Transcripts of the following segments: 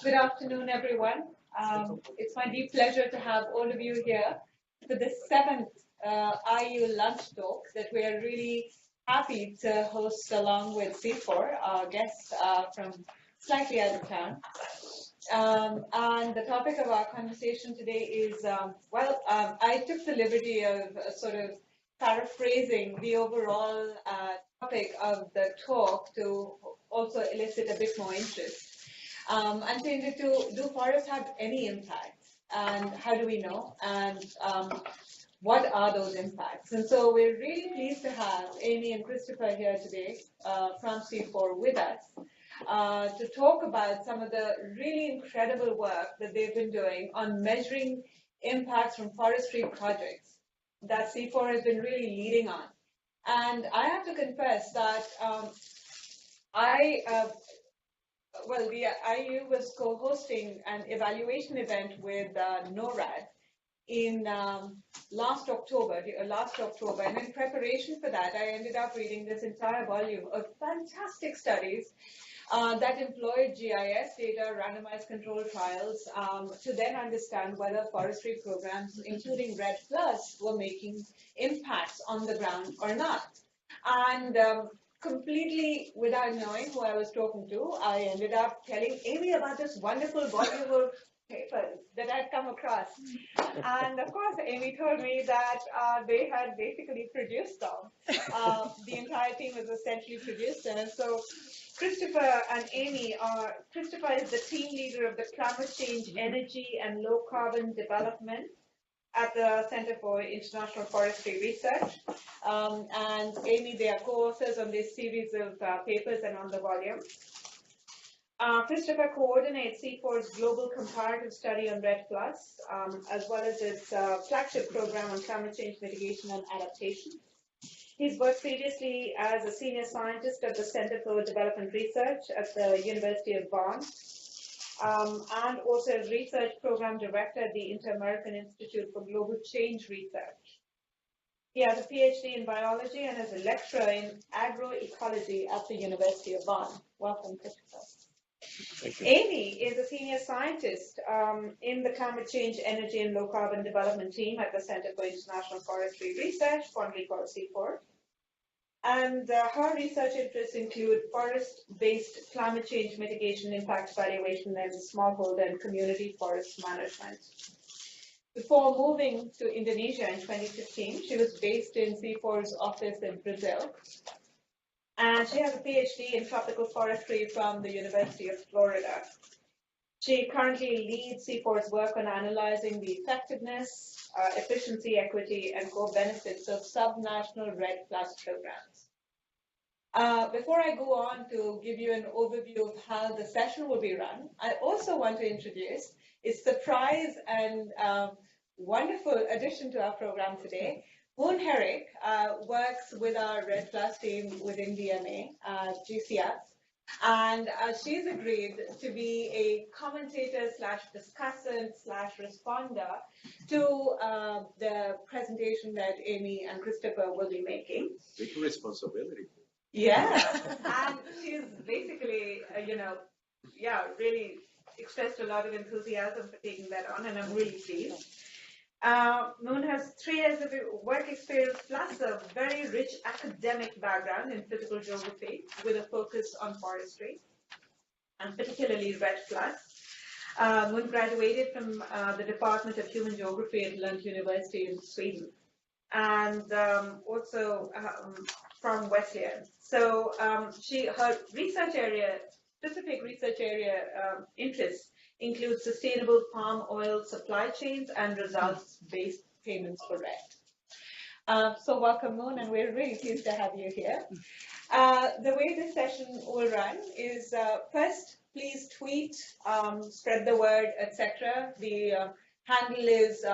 Good afternoon, everyone. It's my deep pleasure to have all of you here for the seventh IU lunch talk that we are really happy to host along with CIFOR, our guests from slightly out of town. And the topic of our conversation today is, I took the liberty of sort of paraphrasing the overall topic of the talk to also elicit a bit more interest. And changed it to, do forests have any impact? And how do we know? And what are those impacts? And so we're really pleased to have Amy and Christopher here today from CIFOR with us to talk about some of the really incredible work that they've been doing on measuring impacts from forestry projects that CIFOR has been really leading on. And I have to confess that the IU was co-hosting an evaluation event with NORAD in last October, and in preparation for that, I ended up reading this entire volume of fantastic studies that employed GIS data, randomized control trials, to then understand whether forestry programs, including REDD+, were making impacts on the ground or not. And completely without knowing who I was talking to, I ended up telling Amy about this wonderful volume of papers that I'd come across. And of course, Amy told me that they had basically produced them. The entire team was essentially produced them. And so Christopher and Amy Christopher is the team leader of the Climate Change, Energy, and Low Carbon Development at the Center for International Forestry Research. And Amy, they are co-authors on this series of papers and on the volume. Christopher coordinates CIFOR's global comparative study on REDD+, as well as its flagship program on climate change mitigation and adaptation. He's worked previously as a senior scientist at the Center for Development Research at the University of Bonn, and also as research program director at the Inter-American Institute for Global Change Research. He has a PhD in biology and is a lecturer in agroecology at the University of Bonn. Welcome, Christopher. Thank you. Amy is a senior scientist in the Climate Change, Energy, and Low Carbon Development team at the Center for International Forestry Research, fondly called CIFOR. And her research interests include forest-based climate change mitigation, impact evaluation, and smallholder and community forest management. Before moving to Indonesia in 2015, she was based in CIFOR's office in Brazil. And she has a PhD in tropical forestry from the University of Florida. She currently leads CIFOR's work on analyzing the effectiveness, efficiency, equity, and core benefits of subnational REDD+ programs. Before I go on to give you an overview of how the session will be run, I also want to introduce a surprise and wonderful addition to our program today. Herrick works with our REDD+ team within DMA, GCS, and she's agreed to be a commentator / discussant / responder to the presentation that Amy and Christopher will be making. Big responsibility. Yeah, and she's basically, really expressed a lot of enthusiasm for taking that on, and I'm really pleased. Moon has 3 years of work experience plus a very rich academic background in physical geography with a focus on forestry, and particularly REDD+. Moon graduated from the Department of Human Geography at Lund University in Sweden, and also from Wesleyan. So her research area, specific research area interests include sustainable palm oil supply chains and results-based payments for REDD. So welcome, Moon, and we're really pleased to have you here. The way this session will run is first, please tweet, spread the word, etc. The handle is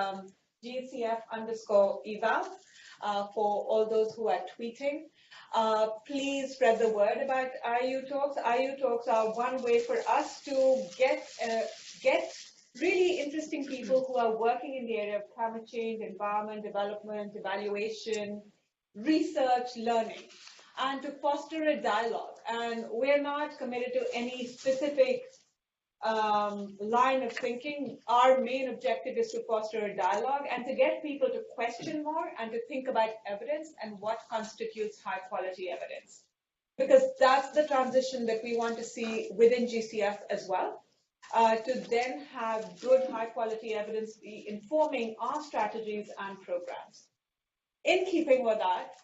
GCF_eval for all those who are tweeting. Please spread the word about IU Talks. IU Talks are one way for us to get really interesting people who are working in the area of climate change, environment, development, evaluation, research, learning, and to foster a dialogue. And we're not committed to any specific line of thinking, our main objective is to foster a dialogue and to get people to question more and to think about evidence and what constitutes high quality evidence. Because that's the transition that we want to see within GCF as well, to then have good high quality evidence be informing our strategies and programs. In keeping with that,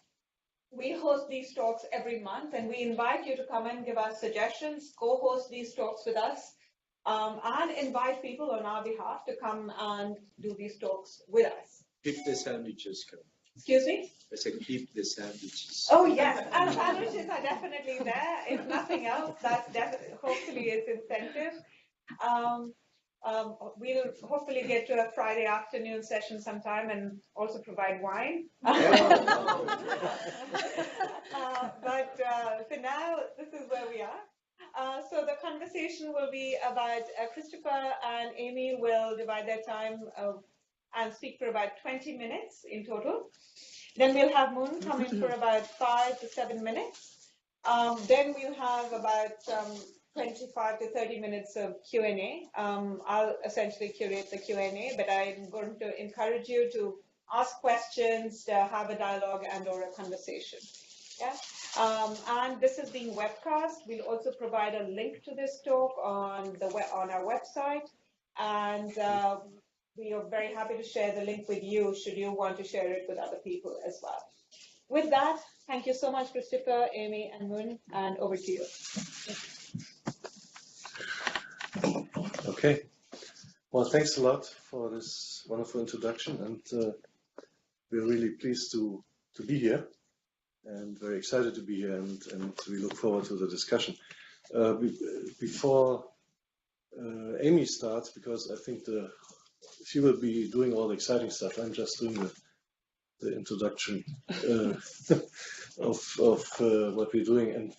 we host these talks every month, and we invite you to come and give us suggestions, co-host these talks with us, and invite people on our behalf to come and do these talks with us. Keep the sandwiches coming. Excuse me? I said keep the sandwiches. Oh, yes, and sandwiches are definitely there. If nothing else, that's hopefully is incentive. We'll hopefully get to a Friday afternoon session sometime and also provide wine. But for now, this is where we are. So the conversation will be about Christopher and Amy will divide their time and speak for about 20 minutes in total. Then we'll have Moon come in for about 5 to 7 minutes. Then we'll have about 25 to 30 minutes of Q&A. I'll essentially curate the Q&A, but I'm going to encourage you to ask questions, to have a dialogue and or a conversation. Yeah. And this is being webcast. We'll also provide a link to this talk on our website, and we are very happy to share the link with you should you want to share it with other people as well. With that, thank you so much, Christopher, Amy, and Moon, and over to you. Okay. Well, thanks a lot for this wonderful introduction, and we're really pleased to be here and very excited to be here, and we look forward to the discussion. Before Amy starts, because I think she will be doing all the exciting stuff, I'm just doing the introduction of what we're doing. And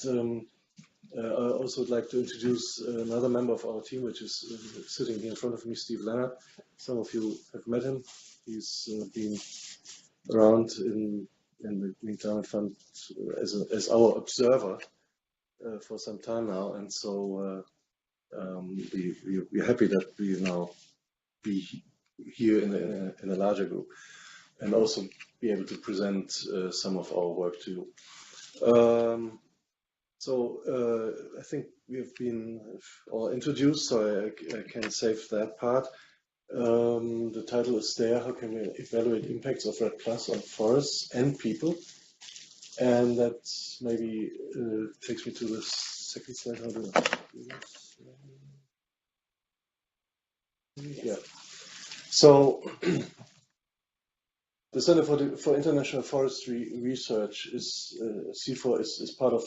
I also would like to introduce another member of our team, which is sitting here in front of me, Steve Leonard. Some of you have met him. He's been around in the Green Climate Fund as our observer for some time now, and so we're happy that we now be here in a larger group and also be able to present some of our work to you. So I think we have been all introduced, so I can save that part. The title is there, how can we evaluate impacts of REDD Plus on forests and people? And that maybe takes me to the second slide. How do I do this? Yeah. So the Center for International Forestry Research is CIFOR is part of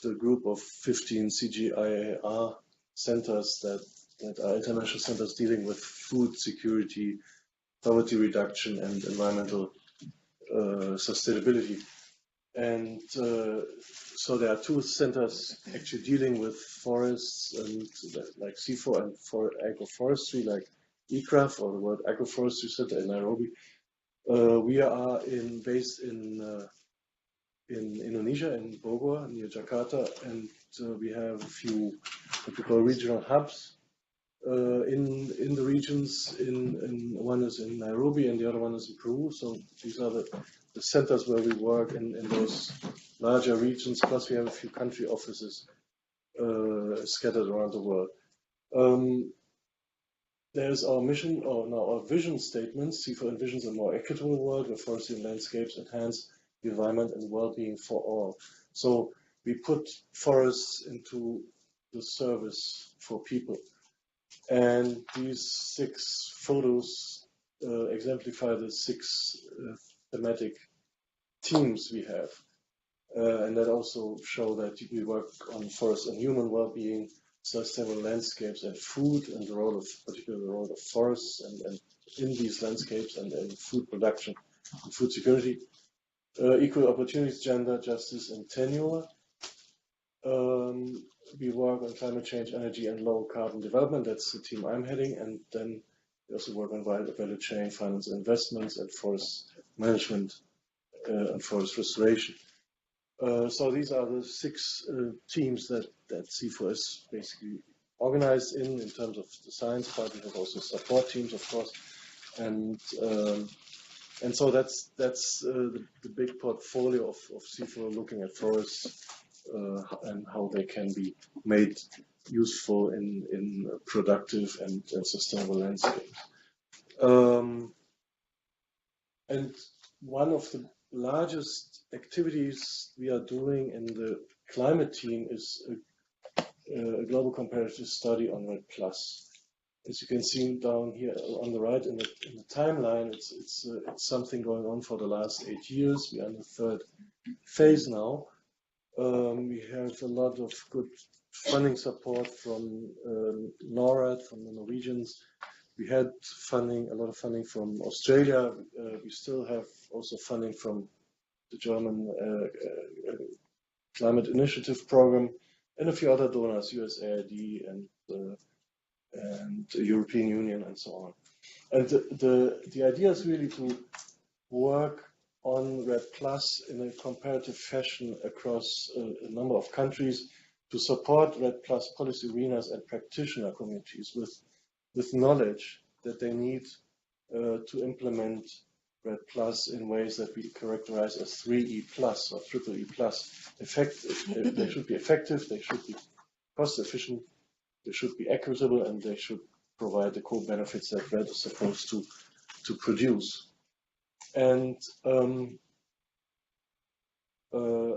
the group of 15 CGIAR centers that are international centers dealing with food security, poverty reduction, and environmental sustainability. And so there are two centers actually dealing with forests, and like CIFOR, and for agroforestry, like ICRAF, or the World Agroforestry Center in Nairobi. We are based in Indonesia, in Bogor, near Jakarta, and we have a few what we call regional hubs in the regions. One is in Nairobi, and the other one is in Peru. So these are the centers where we work in those larger regions. Plus, we have a few country offices scattered around the world. There's our mission, or now our vision statements. CIFOR envisions a more equitable world where forestry and landscapes enhance the environment and well-being for all. So we put forests into the service for people. And these 6 photos exemplify the 6 thematic themes we have. And that also show that we work on forest and human well-being, sustainable landscapes and food, and particularly the role of forests and in these landscapes, and food production and food security, equal opportunities, gender justice, and tenure. We work on climate change, energy, and low carbon development. That's the team I'm heading. And then we also work on value chain, finance, investments, and forest management and forest restoration. So these are the 6 teams that CIFOR is basically organized in terms of the science part. We have also support teams, of course, and so that's the big portfolio of CIFOR, looking at forests and how they can be made useful in productive and sustainable landscapes. And one of the largest activities we are doing in the climate team is a global comparative study on REDD+. As you can see down here on the right in the timeline, it's something going on for the last 8 years. We are in the third phase now. We have a lot of good funding support from NORAD, from the Norwegians. We had a lot of funding from Australia. We still have also funding from the German Climate Initiative Program and a few other donors, USAID and the European Union and so on. And the idea is really to work on REDD+ in a comparative fashion across a number of countries to support REDD+ policy arenas and practitioner communities with knowledge that they need to implement REDD+ in ways that we characterize as 3E+ or triple E+. Effective, they should be effective, they should be cost efficient, they should be equitable, and they should provide the core benefits that REDD is supposed to produce. And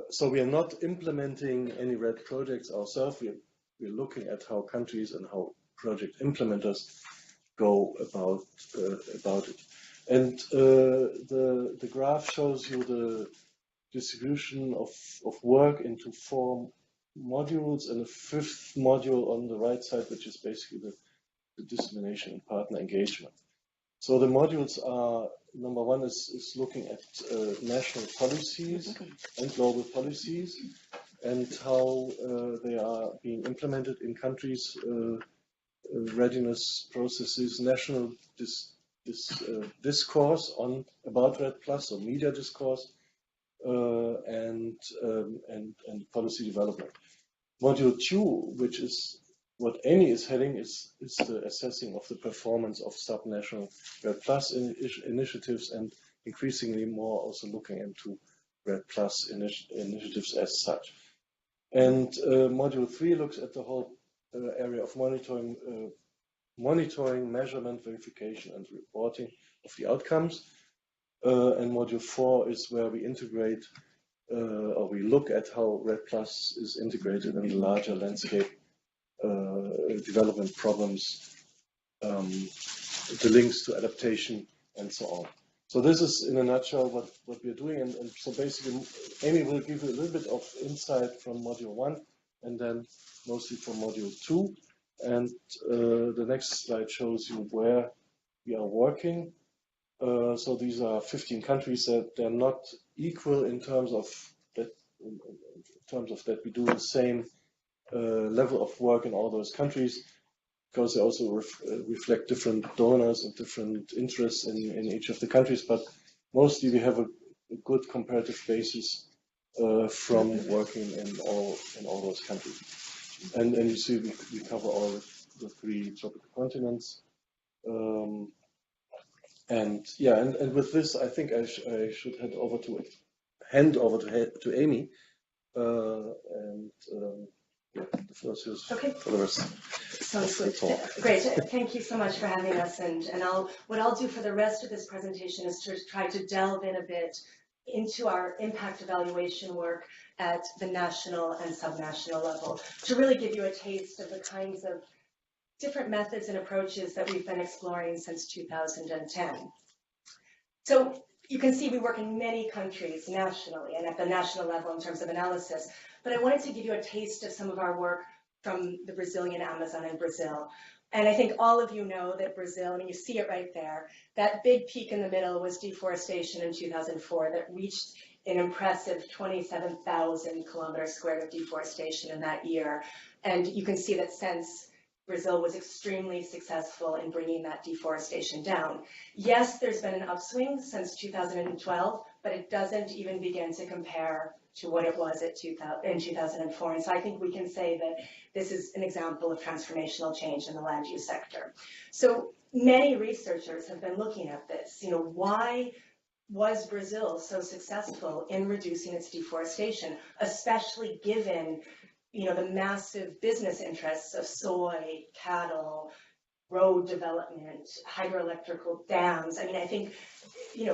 so we are not implementing any REDD projects ourselves. We're looking at how countries and how project implementers go about it. And the graph shows you the distribution of work into 4 modules, and a 5th module on the right side, which is basically the dissemination and partner engagement. So the modules are, number 1 is looking at national policies and global policies and how they are being implemented in countries, readiness processes, national discourse about REDD+, or media discourse, and policy development. Module 2, which is what Amy is heading, is the assessing of the performance of subnational REDD+ initiatives, and increasingly more also looking into REDD+ initiatives as such. And Module 3 looks at the whole area of monitoring, measurement, verification, and reporting of the outcomes. And Module 4 is where we integrate or we look at how REDD+ is integrated in the larger landscape development problems, the links to adaptation, and so on. So this is in a nutshell what we're doing. And so basically, Amy will give you a little bit of insight from Module 1 and then mostly from Module 2. And the next slide shows you where we are working. So these are 15 countries that they're not equal in terms of that we do the same level of work in all those countries, because they also reflect different donors and different interests in each of the countries. But mostly we have a good comparative basis from working in all those countries. And you see we cover all the 3 tropical continents. And with this, I think I should hand over to Amy. The floor is yours for the rest. Sounds good. Great. Thank you so much for having us. And what I'll do for the rest of this presentation is to try to delve in a bit into our impact evaluation work at the national and subnational level, to really give you a taste of the kinds of different methods and approaches that we've been exploring since 2010. So you can see we work in many countries nationally and at the national level in terms of analysis, but I wanted to give you a taste of some of our work from the Brazilian Amazon in Brazil. And I think all of you know that Brazil, I mean, you see it right there, that big peak in the middle was deforestation in 2004 that reached an impressive 27,000 kilometers squared of deforestation in that year. And you can see that since Brazil was extremely successful in bringing that deforestation down. Yes, there's been an upswing since 2012, but it doesn't even begin to compare to what it was in 2004. And so I think we can say that this is an example of transformational change in the land use sector. So many researchers have been looking at this. Why was Brazil so successful in reducing its deforestation, especially given, the massive business interests of soy, cattle, road development, hydroelectrical dams? I think,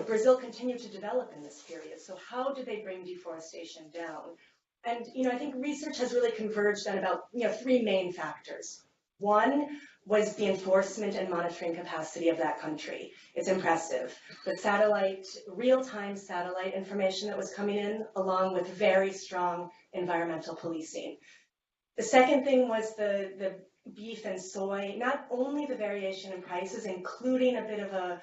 Brazil continued to develop in this period. So how did they bring deforestation down? And, I think research has really converged on about, 3 main factors. One was the enforcement and monitoring capacity of that country. It's impressive. The real-time satellite information that was coming in, along with very strong environmental policing. The second thing was the beef and soy, not only the variation in prices, including a bit of a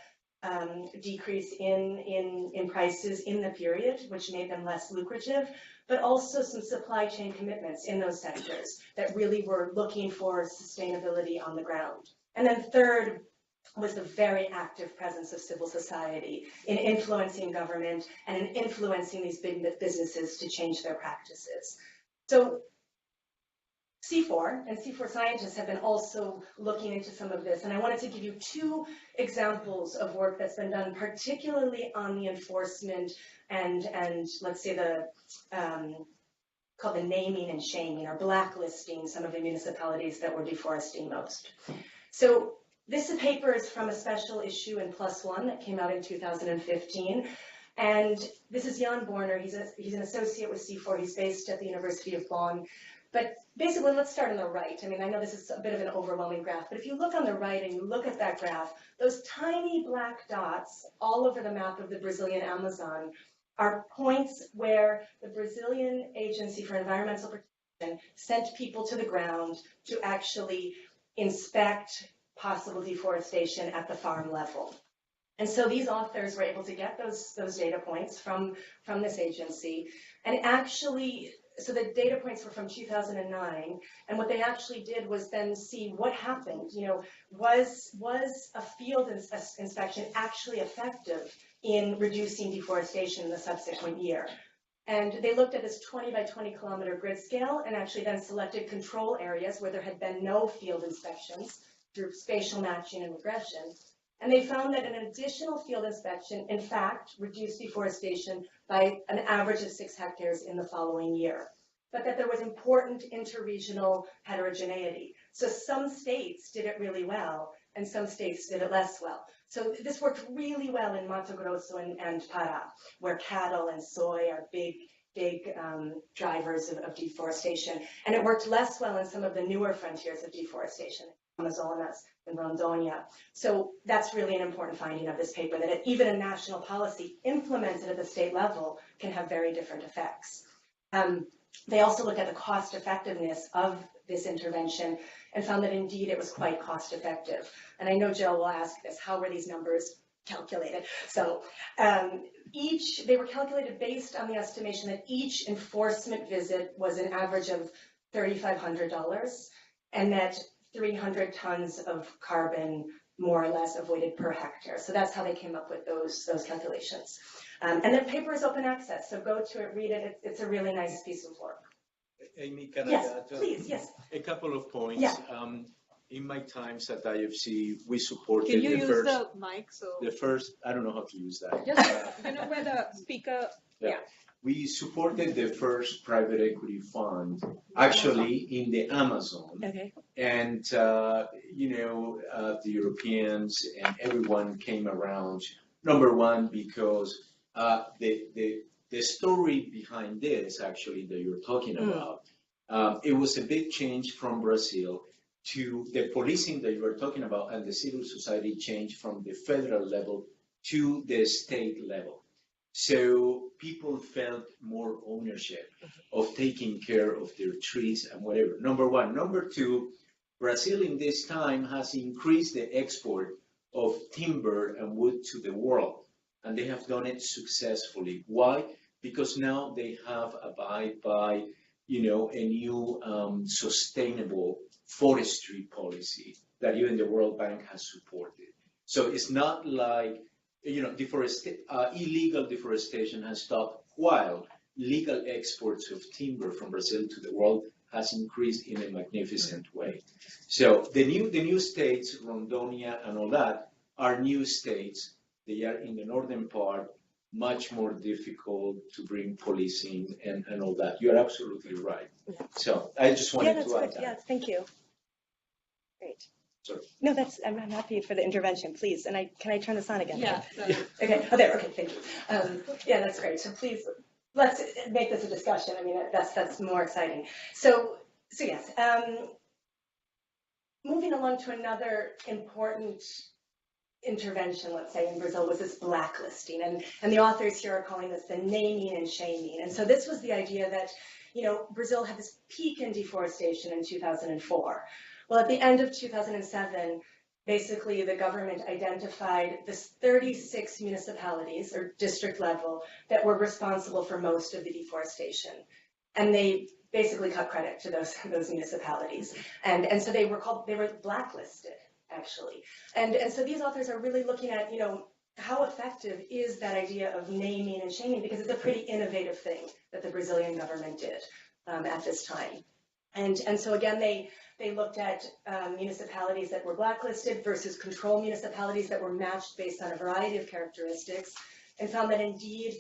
decrease in prices in the period, which made them less lucrative, but also some supply chain commitments in those sectors that really were looking for sustainability on the ground. And then third was the very active presence of civil society in influencing government and in influencing these big businesses to change their practices. So CIFOR and CIFOR scientists have been also looking into some of this, and I wanted to give you 2 examples of work that's been done, particularly on the enforcement and let's say called the naming and shaming, or blacklisting some of the municipalities that were deforesting most. So this paper is from a special issue in +1 that came out in 2015. And this is Jan Borner. He's an associate with CIFOR. He's based at the University of Bonn. But basically, let's start on the right. I know this is a bit of an overwhelming graph, but if you look on the right and you look at that graph, those tiny black dots all over the map of the Brazilian Amazon are points where the Brazilian Agency for Environmental Protection sent people to the ground to actually inspect possible deforestation at the farm level. And so these authors were able to get those data points from this agency, and actually, so the data points were from 2009, and what they actually did was then see what happened. Was a field inspection actually effective in reducing deforestation in the subsequent year? And they looked at this 20 by 20 kilometer grid scale and actually then selected control areas where there had been no field inspections through spatial matching and regression. And they found that an additional field inspection, in fact, reduced deforestation by an average of 6 hectares in the following year, but that there was important interregional heterogeneity. So some states did it really well, and some states did it less well. So this worked really well in Mato Grosso and Pará, where cattle and soy are big drivers of deforestation. And it worked less well in some of the newer frontiers of deforestation, Amazonas and Rondônia. So that's really an important finding of this paper, that even a national policy implemented at the state level can have very different effects. They also looked at the cost effectiveness of this intervention and found that indeed it was quite cost effective. And I know Jill will ask this, how were these numbers calculated? So they were calculated based on the estimation that each enforcement visit was an average of $3,500, and that 300 tons of carbon more or less avoided per hectare. So that's how they came up with those calculations. And the paper is open access, so go to it, read it. It's a really nice piece of work. Amy, can Yes, I add please, yes. a couple of points? Yeah. In my times at IFC, we supported Can you the use first. the mic? So The first, I don't know how to use that. just where the speaker. Yeah. We supported the first private equity fund, actually in the Amazon. Okay. And, the Europeans and everyone came around, number one, because the story behind this, actually, that you're talking about, it was a big change from Brazil to the policing that you were talking about, and the civil society change from the federal level to the state level. So people felt more ownership of taking care of their trees and whatever, number one. Number two, Brazil in this time has increased the export of timber and wood to the world, and they have done it successfully. Why? Because now they have abided by, a new sustainable forestry policy that even the World Bank has supported. So it's not like, illegal deforestation has stopped while legal exports of timber from Brazil to the world has increased in a magnificent way. So the new states, Rondonia and all that, are new states. They are in the northern part, much more difficult to bring policing and all that. You're absolutely right. Yeah. So I just wanted that's to add good. that. Yeah, thank you. Great. Sorry. No, I'm happy for the intervention, please. And can I turn this on again? Yeah. Okay. Oh, there. Okay. Thank you. Yeah, that's great. So please, let's make this a discussion. I mean, that's more exciting. So yes. Moving along to another important intervention, let's say, in Brazil was this blacklisting, and the authors here are calling this the naming and shaming. And so this was the idea that, Brazil had this peak in deforestation in 2004. Well, at the end of 2007, basically the government identified this 36 municipalities or district level that were responsible for most of the deforestation. And they basically cut credit to those municipalities. And so they were blacklisted, actually. And so these authors are really looking at, how effective is that idea of naming and shaming, because it's a pretty innovative thing that the Brazilian government did at this time. And so again, they looked at municipalities that were blacklisted versus control municipalities that were matched based on a variety of characteristics, and found that indeed,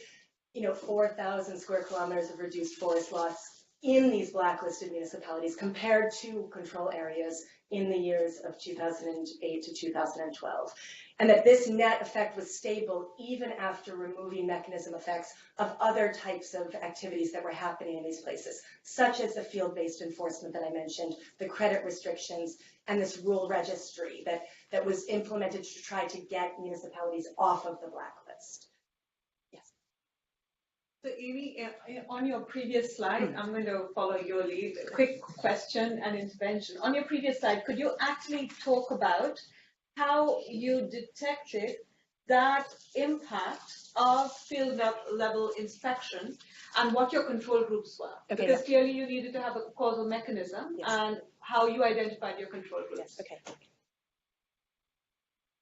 4,000 square kilometers of reduced forest loss in these blacklisted municipalities compared to control areas in the years of 2008 to 2012. And that this net effect was stable even after removing mechanism effects of other types of activities that were happening in these places, such as the field-based enforcement that I mentioned, the credit restrictions, and this rule registry that was implemented to try to get municipalities off of the blacklist. Yes. So Amy, on your previous slide, I'm going to follow your lead. A quick question and intervention. On your previous slide, could you actually talk about how you detected that impact of field level inspection and what your control groups were? Okay, because clearly you needed to have a causal mechanism, yes, and how you identified your control groups. Yes, okay.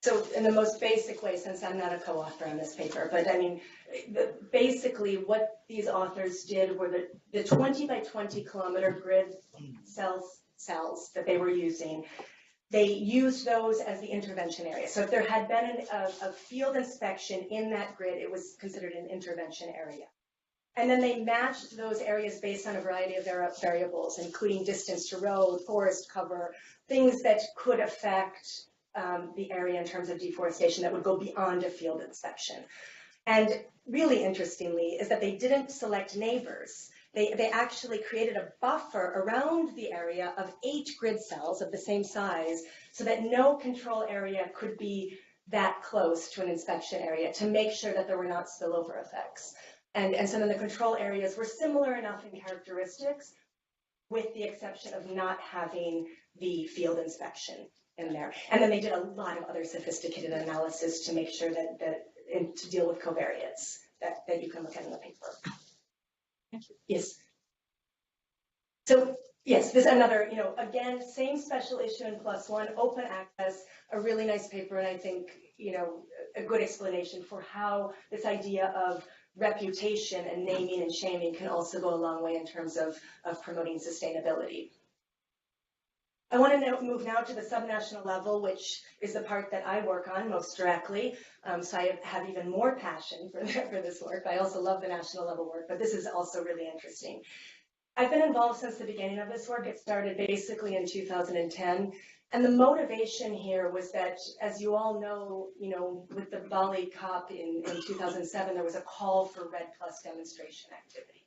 So in the most basic way, since I'm not a co-author on this paper, but I mean, basically what these authors did were the 20 by 20 kilometer grid cells that they were using. They used those as the intervention area. So if there had been a field inspection in that grid, it was considered an intervention area. And then they matched those areas based on a variety of variables, including distance to road, forest cover, things that could affect the area in terms of deforestation that would go beyond a field inspection. And really interestingly is that they didn't select neighbors. They actually created a buffer around the area of 8 grid cells of the same size so that no control area could be that close to an inspection area to make sure that there were not spillover effects. And so then the control areas were similar enough in characteristics, with the exception of not having the field inspection in there. And then they did a lot of other sophisticated analysis to make sure and to deal with covariates that you can look at in the paper. Thank you. Yes. So yes, this another, again, same special issue in +1, open access, a really nice paper, and I think, a good explanation for how this idea of reputation and naming and shaming can also go a long way in terms of promoting sustainability. I want to move now to the subnational level, which is the part that I work on most directly. So I have even more passion for this work. I also love the national level work, but this is also really interesting. I've been involved since the beginning of this work. It started basically in 2010. And the motivation here was that, as you all know, with the Bali COP in 2007, there was a call for REDD+ demonstration activities.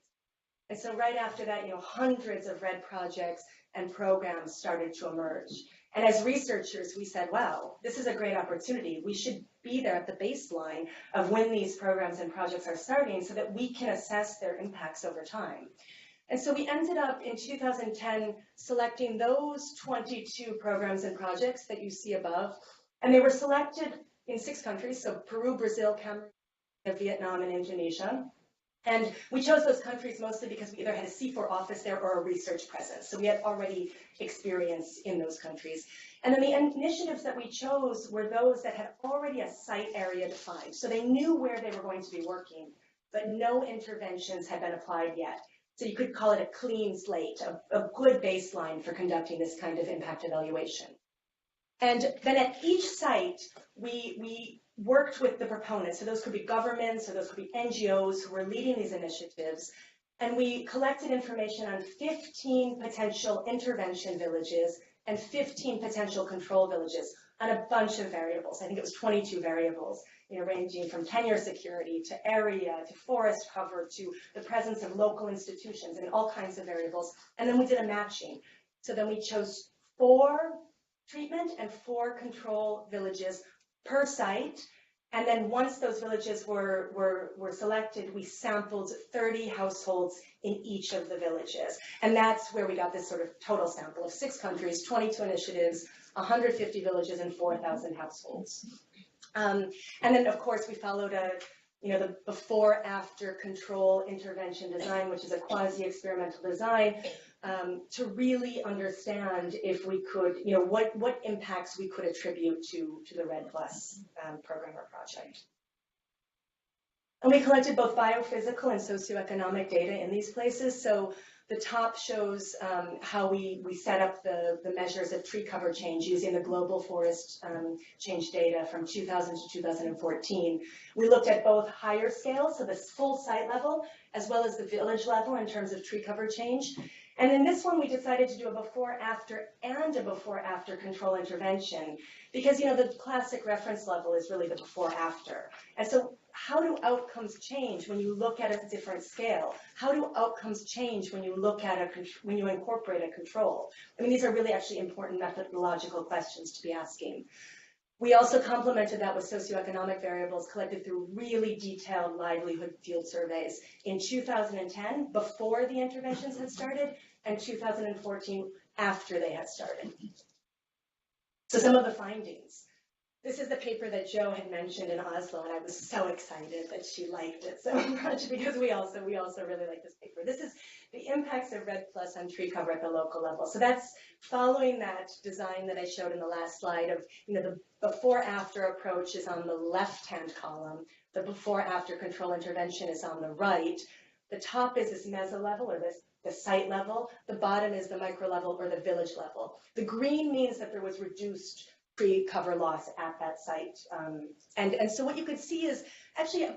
And so right after that, hundreds of REDD projects and programs started to emerge. And as researchers, we said, wow, this is a great opportunity. We should be there at the baseline of when these programs and projects are starting so that we can assess their impacts over time. And so we ended up in 2010 selecting those 22 programs and projects that you see above. And they were selected in 6 countries, so Peru, Brazil, Cameroon, Vietnam, and Indonesia. And we chose those countries mostly because we either had a CIFOR office there or a research presence. So we had already experience in those countries. And then the initiatives that we chose were those that had already a site area defined. So they knew where they were going to be working. but no interventions had been applied yet. So you could call it a clean slate, a good baseline for conducting this kind of impact evaluation. And then at each site, we worked with the proponents. So those could be governments, or those could be NGOs who were leading these initiatives. And we collected information on 15 potential intervention villages and 15 potential control villages on a bunch of variables. I think it was 22 variables, ranging from tenure security to area to forest cover to the presence of local institutions and all kinds of variables. And then we did a matching. So then we chose 4 treatment and 4 control villages per site. And then once those villages were selected, we sampled 30 households in each of the villages. And that's where we got this sort of total sample of 6 countries, 22 initiatives, 150 villages, and 4,000 households. And then, of course, we followed the before-after control intervention design, which is a quasi-experimental design, to really understand if we could, what impacts we could attribute to the REDD+ program or project. And we collected both biophysical and socioeconomic data in these places. So the top shows how we set up the measures of tree cover change using the global forest change data from 2000 to 2014. We looked at both higher scale, so the full site level, as well as the village level in terms of tree cover change. And in this one, we decided to do a before-after and a before-after control intervention because, the classic reference level is really the before-after. And so how do outcomes change when you look at a different scale? How do outcomes change when you look at when you incorporate a control? I mean, these are really actually important methodological questions to be asking. We also complemented that with socioeconomic variables collected through really detailed livelihood field surveys in 2010, before the interventions had started, and 2014, after they had started. So some of the findings. This is the paper that Jo had mentioned in Oslo, and I was so excited that she liked it so much because we also really like this paper. This is the impacts of REDD+ on tree cover at the local level. So that's following that design that I showed in the last slide of, the before-after approach is on the left-hand column. The before-after control intervention is on the right. The top is this meso-level, or the site level. The bottom is the micro-level, or the village level. The green means that there was reduced tree cover loss at that site. And so what you could see is actually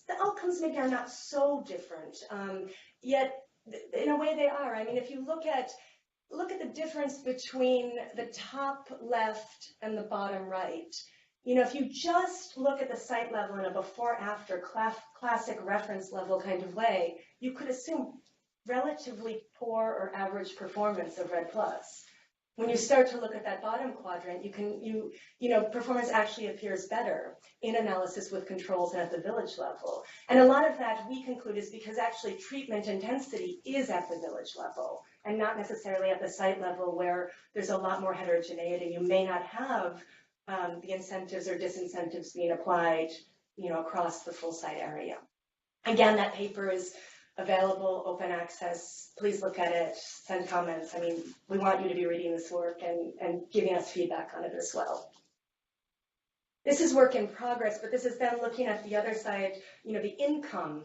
the outcomes maybe are not so different, yet in a way they are. I mean, if you look at the difference between the top left and the bottom right, if you just look at the site level in a before-after classic reference level kind of way, you could assume relatively poor or average performance of REDD+. When you start to look at that bottom quadrant, performance actually appears better in analysis with controls and at the village level. And a lot of that we conclude is because actually treatment intensity is at the village level and not necessarily at the site level where there's a lot more heterogeneity. You may not have the incentives or disincentives being applied, across the full site area. Again, that paper is available, open access. Please look at it, send comments. I mean, we want you to be reading this work and giving us feedback on it as well. This is work in progress, but this is then looking at the other side, the income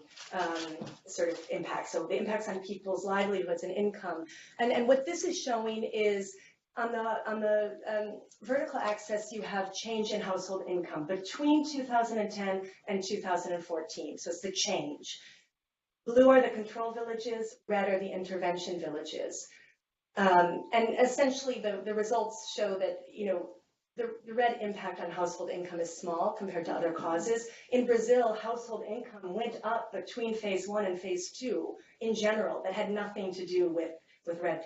sort of impact. So the impacts on people's livelihoods and income. And what this is showing is on the vertical axis, you have change in household income between 2010 and 2014. So it's the change. Blue are the control villages, red are the intervention villages. And essentially the results show that, the red impact on household income is small compared to other causes. In Brazil, household income went up between phase 1 and phase 2 in general. That had nothing to do with REDD+.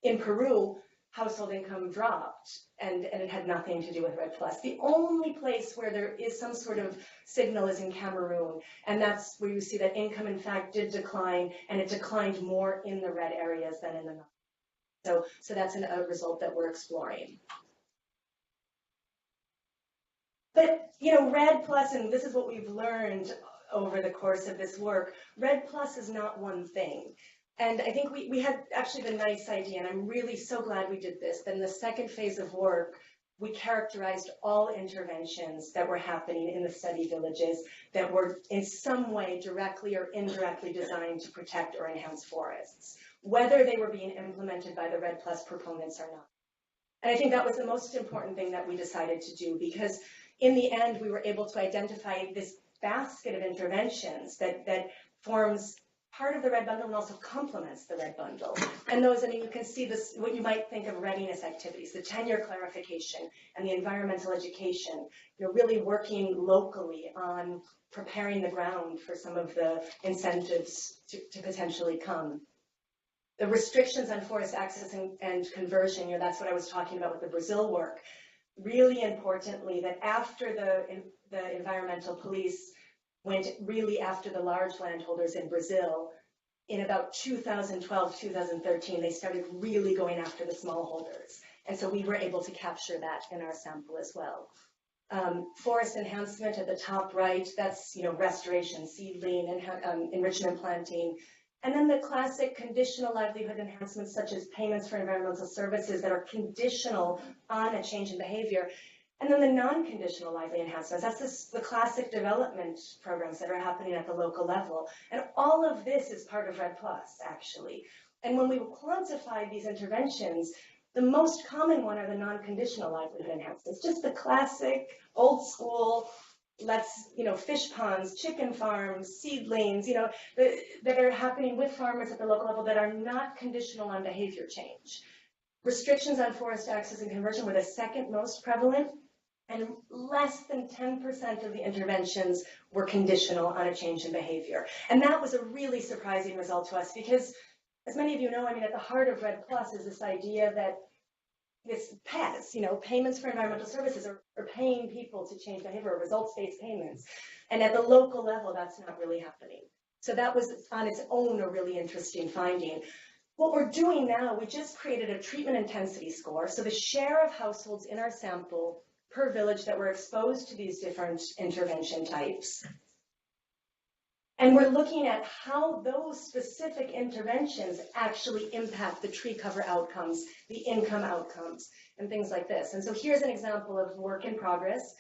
In Peru, household income dropped, and it had nothing to do with REDD+. The only place where there is some sort of signal is in Cameroon, and that's where you see that income, in fact, did decline, and it declined more in the red areas than in the non. So that's a result that we're exploring. But, REDD+, and this is what we've learned over the course of this work, REDD+ is not one thing. And I think we had actually the nice idea, and I'm really so glad we did this, that in the second phase of work, we characterized all interventions that were happening in the study villages that were in some way directly or indirectly designed to protect or enhance forests, whether they were being implemented by the REDD Plus proponents or not. And I think that was the most important thing that we decided to do, because in the end, we were able to identify this basket of interventions that forms part of the REDD bundle and also complements the REDD bundle. And those, I mean, you can see this, what you might think of readiness activities, the tenure clarification and the environmental education, really working locally on preparing the ground for some of the incentives to potentially come. The restrictions on forest access and conversion, that's what I was talking about with the Brazil work. Really importantly, that after the environmental police went really after the large landholders in Brazil, in about 2012, 2013, they started really going after the smallholders. And so we were able to capture that in our sample as well. Forest enhancement at the top right, that's restoration, seedling, enrichment planting. And then the classic conditional livelihood enhancements, such as payments for environmental services that are conditional on a change in behavior. And then the non-conditional livelihood enhancements, that's the classic development programs that are happening at the local level. And all of this is part of REDD Plus, actually. And when we quantified these interventions, the most common one are the non-conditional livelihood enhancements, just the classic old school, fish ponds, chicken farms, seedlings, that are happening with farmers at the local level that are not conditional on behavior change. Restrictions on forest access and conversion were the second most prevalent, and less than 10% of the interventions were conditional on a change in behavior. And that was a really surprising result to us because, as many of you know, at the heart of REDD Plus is this idea that this PES, payments for environmental services are paying people to change behavior, results-based payments. And at the local level, that's not really happening. So that was on its own a really interesting finding. What we're doing now, we just created a treatment intensity score. So the share of households in our sample per village that were exposed to these different intervention types. And we're looking at how those specific interventions actually impact the tree cover outcomes, the income outcomes, and things like this. And so here's an example of work in progress.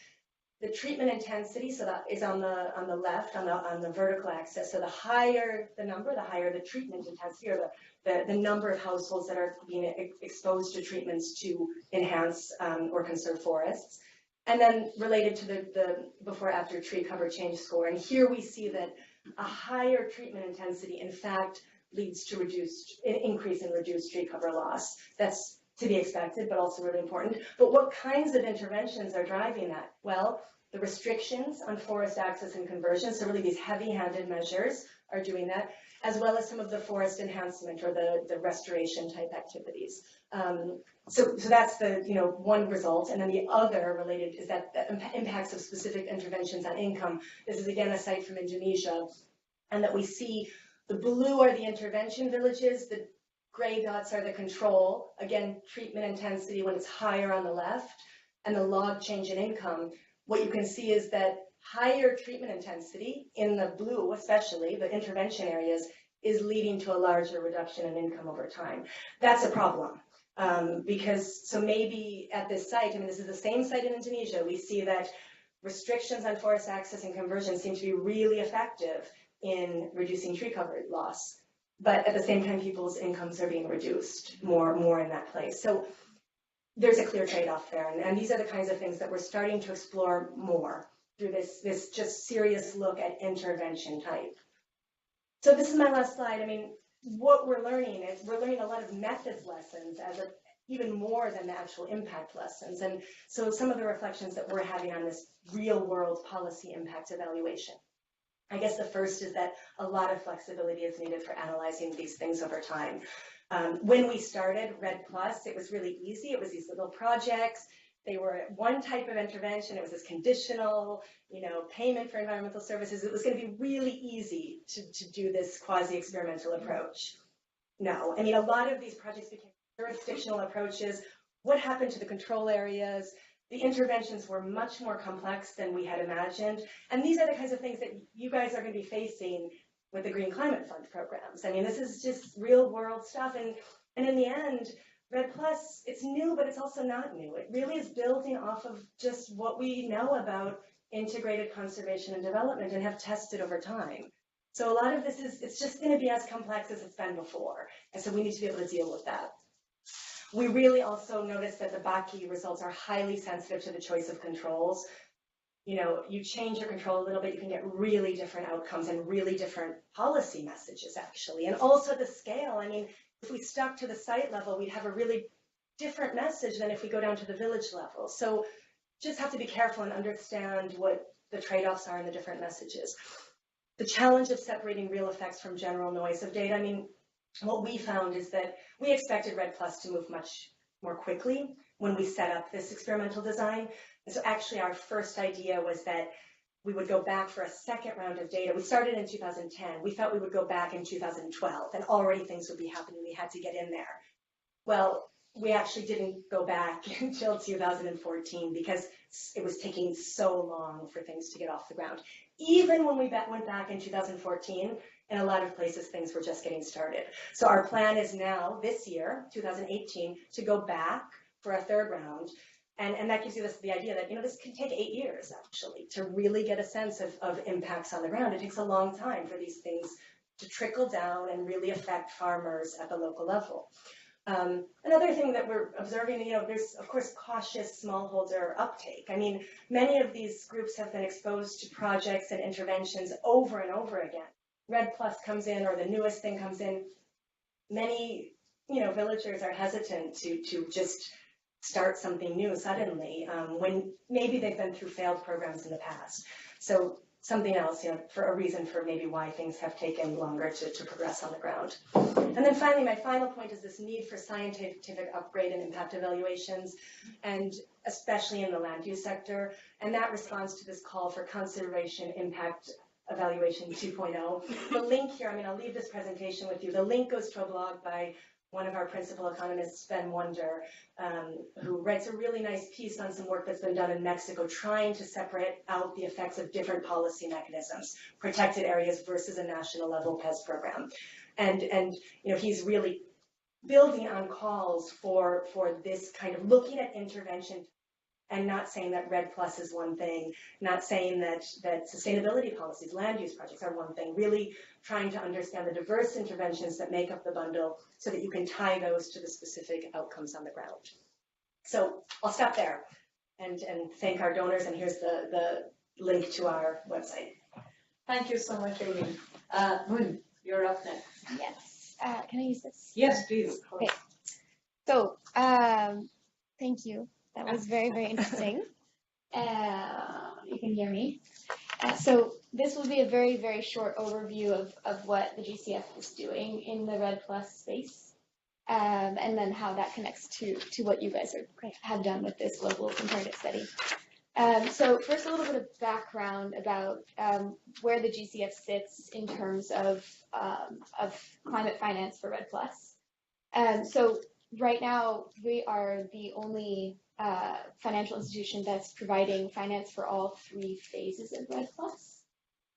The treatment intensity, so that is on the left, on the vertical axis. So the higher the number, the higher the treatment intensity, or the number of households that are being exposed to treatments to enhance or conserve forests. And then related to the before-after tree cover change score. And here we see that a higher treatment intensity, in fact, leads to an increase in reduced tree cover loss. That's to be expected, but also really important. But what kinds of interventions are driving that? Well, the restrictions on forest access and conversion, so really these heavy-handed measures are doing that, as well as some of the forest enhancement or the restoration type activities. So that's the one result, and then the other related is that the impacts of specific interventions on income. This is again a site from Indonesia, and that we see the blue are the intervention villages, the gray dots are the control. Again, treatment intensity when it's higher on the left, and the log change in income. What you can see is that higher treatment intensity in the blue, especially the intervention areas, is leading to a larger reduction in income over time. That's a problem. Because maybe at this site, this is the same site in Indonesia, we see that restrictions on forest access and conversion seem to be really effective in reducing tree cover loss. But at the same time, people's incomes are being reduced more in that place. So there's a clear trade-off there. And these are the kinds of things that we're starting to explore more through this just serious look at intervention type. So this is my last slide. What we're learning is we're learning a lot of methods lessons even more than the actual impact lessons. And so some of the reflections that we're having on this real world policy impact evaluation. I guess the first is that a lot of flexibility is needed for analyzing these things over time. When we started REDD Plus, it was really easy. It was these little projects. They were one type of intervention. It was this conditional, payment for environmental services. It was going to be really easy to do this quasi-experimental approach. No, a lot of these projects became jurisdictional approaches. What happened to the control areas? The interventions were much more complex than we had imagined. And these are the kinds of things that you guys are going to be facing with the Green Climate Fund programs. This is just real world stuff. And in the end, REDD Plus, it's new, but it's also not new. It really is building off of just what we know about integrated conservation and development and have tested over time. So a lot of this it's just going to be as complex as it's been before. And so we need to be able to deal with that. We really also noticed that the BACI results are highly sensitive to the choice of controls. You know, you change your control a little bit, you can get really different outcomes and really different policy messages, actually. And also the scale. I mean, if we stuck to the site level, we'd have a really different message than if we go down to the village level. So just have to be careful and understand what the trade-offs are in the different messages. The challenge of separating real effects from general noise of data. I mean, what we found is that we expected REDD Plus to move much more quickly when we set up this experimental design. And so actually our first idea was that we would go back for a second round of data. We started in 2010. We thought we would go back in 2012 and already things would be happening. We had to get in there. Well, we actually didn't go back until 2014 because it was taking so long for things to get off the ground. Even when we went back in 2014, in a lot of places, things were just getting started. So our plan is now, this year, 2018, to go back for a third round. And that gives you the idea that, you know, this can take 8 years, actually, to really get a sense of impacts on the ground. It takes a long time for these things to trickle down and really affect farmers at the local level. Another thing that we're observing, you know, there's, of course, cautious smallholder uptake. I mean, many of these groups have been exposed to projects and interventions over and over again. REDD Plus comes in, or the newest thing comes in. Many, you know, villagers are hesitant to just start something new suddenly when maybe they've been through failed programs in the past. So something else, you know, for a reason for maybe why things have taken longer to progress on the ground. And then finally, my final point is this need for scientific upgrade and impact evaluations, and especially in the land use sector. And that responds to this call for conservation impact evaluation 2.0. The link here, I mean, I'll leave this presentation with you. The link goes to a blog by one of our principal economists, Ben Wonder, who writes a really nice piece on some work that's been done in Mexico, trying to separate out the effects of different policy mechanisms, protected areas versus a national level PES program. And you know, he's really building on calls for this kind of looking at intervention and not saying that REDD Plus is one thing, not saying that sustainability policies, land use projects are one thing, really trying to understand the diverse interventions that make up the bundle so that you can tie those to the specific outcomes on the ground. So I'll stop there and thank our donors, and here's the link to our website. Thank you so much, Amy. Moon, you're up next. Yes. Can I use this? Yes, please. Okay. So, thank you. That was very, very interesting. You can hear me. So this will be a very, very short overview of what the GCF is doing in the REDD Plus space, and then how that connects to what you guys have done with this global comparative study. So first, a little bit of background about where the GCF sits in terms of climate finance for REDD Plus. So right now, we are the only financial institution that's providing finance for all 3 phases of REDD Plus.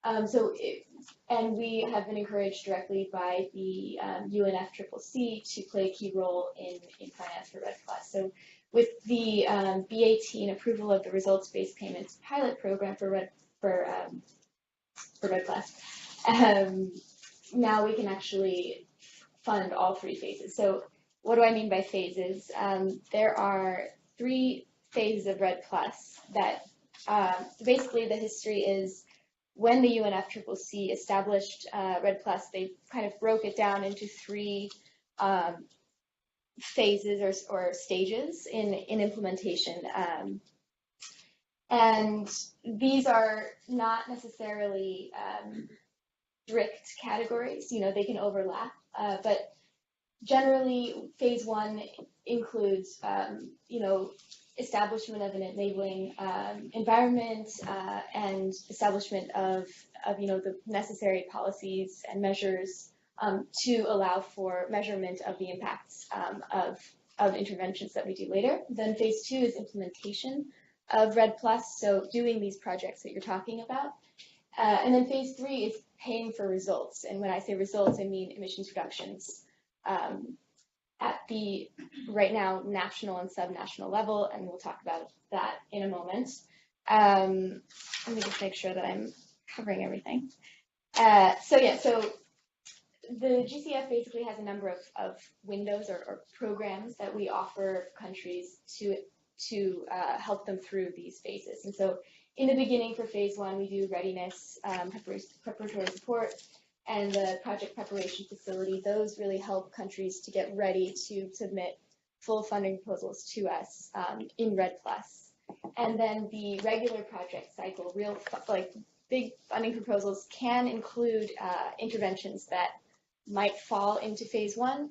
And we have been encouraged directly by the UNFCCC to play a key role in finance for REDD Plus. So with the B18 approval of the results-based payments pilot program for REDD Plus, now we can actually fund all 3 phases. So what do I mean by phases? There are 3 phases of REDD Plus that basically the history is when the UNFCCC established REDD Plus, they kind of broke it down into 3 phases or stages in implementation. And these are not necessarily strict categories, you know, they can overlap, but generally phase 1 includes, you know, establishment of an enabling environment and establishment of, you know, the necessary policies and measures to allow for measurement of the impacts of interventions that we do later. Then phase 2 is implementation of REDD Plus, so doing these projects that you're talking about. And then phase 3 is paying for results. And when I say results, I mean emissions reductions. at the, right now, national and subnational level, and we'll talk about that in a moment. Let me just make sure that I'm covering everything. So the GCF basically has a number of windows or programs that we offer countries to help them through these phases. And so in the beginning for phase 1, we do readiness, preparatory support, and the project preparation facility. Those really help countries to get ready to submit full funding proposals to us in REDD+. And then the regular project cycle, big funding proposals can include interventions that might fall into phase 1,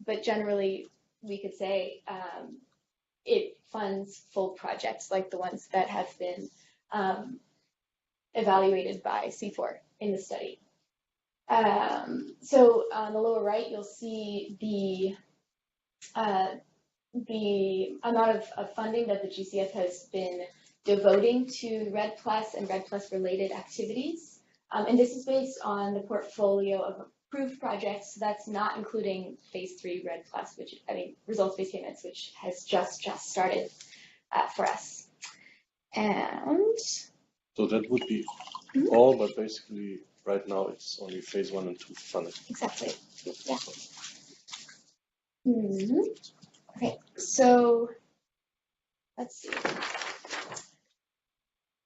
but generally we could say it funds full projects like the ones that have been evaluated by CIFOR in the study. So on the lower right, you'll see the amount of funding that the GCF has been devoting to REDD+ and REDD+ related activities. And this is based on the portfolio of approved projects. So that's not including phase 3 REDD+, results-based payments, which has just started for us. And so that would be all, but basically right now it's only phase 1 and 2 funded. Exactly. Yeah. Okay, so let's see.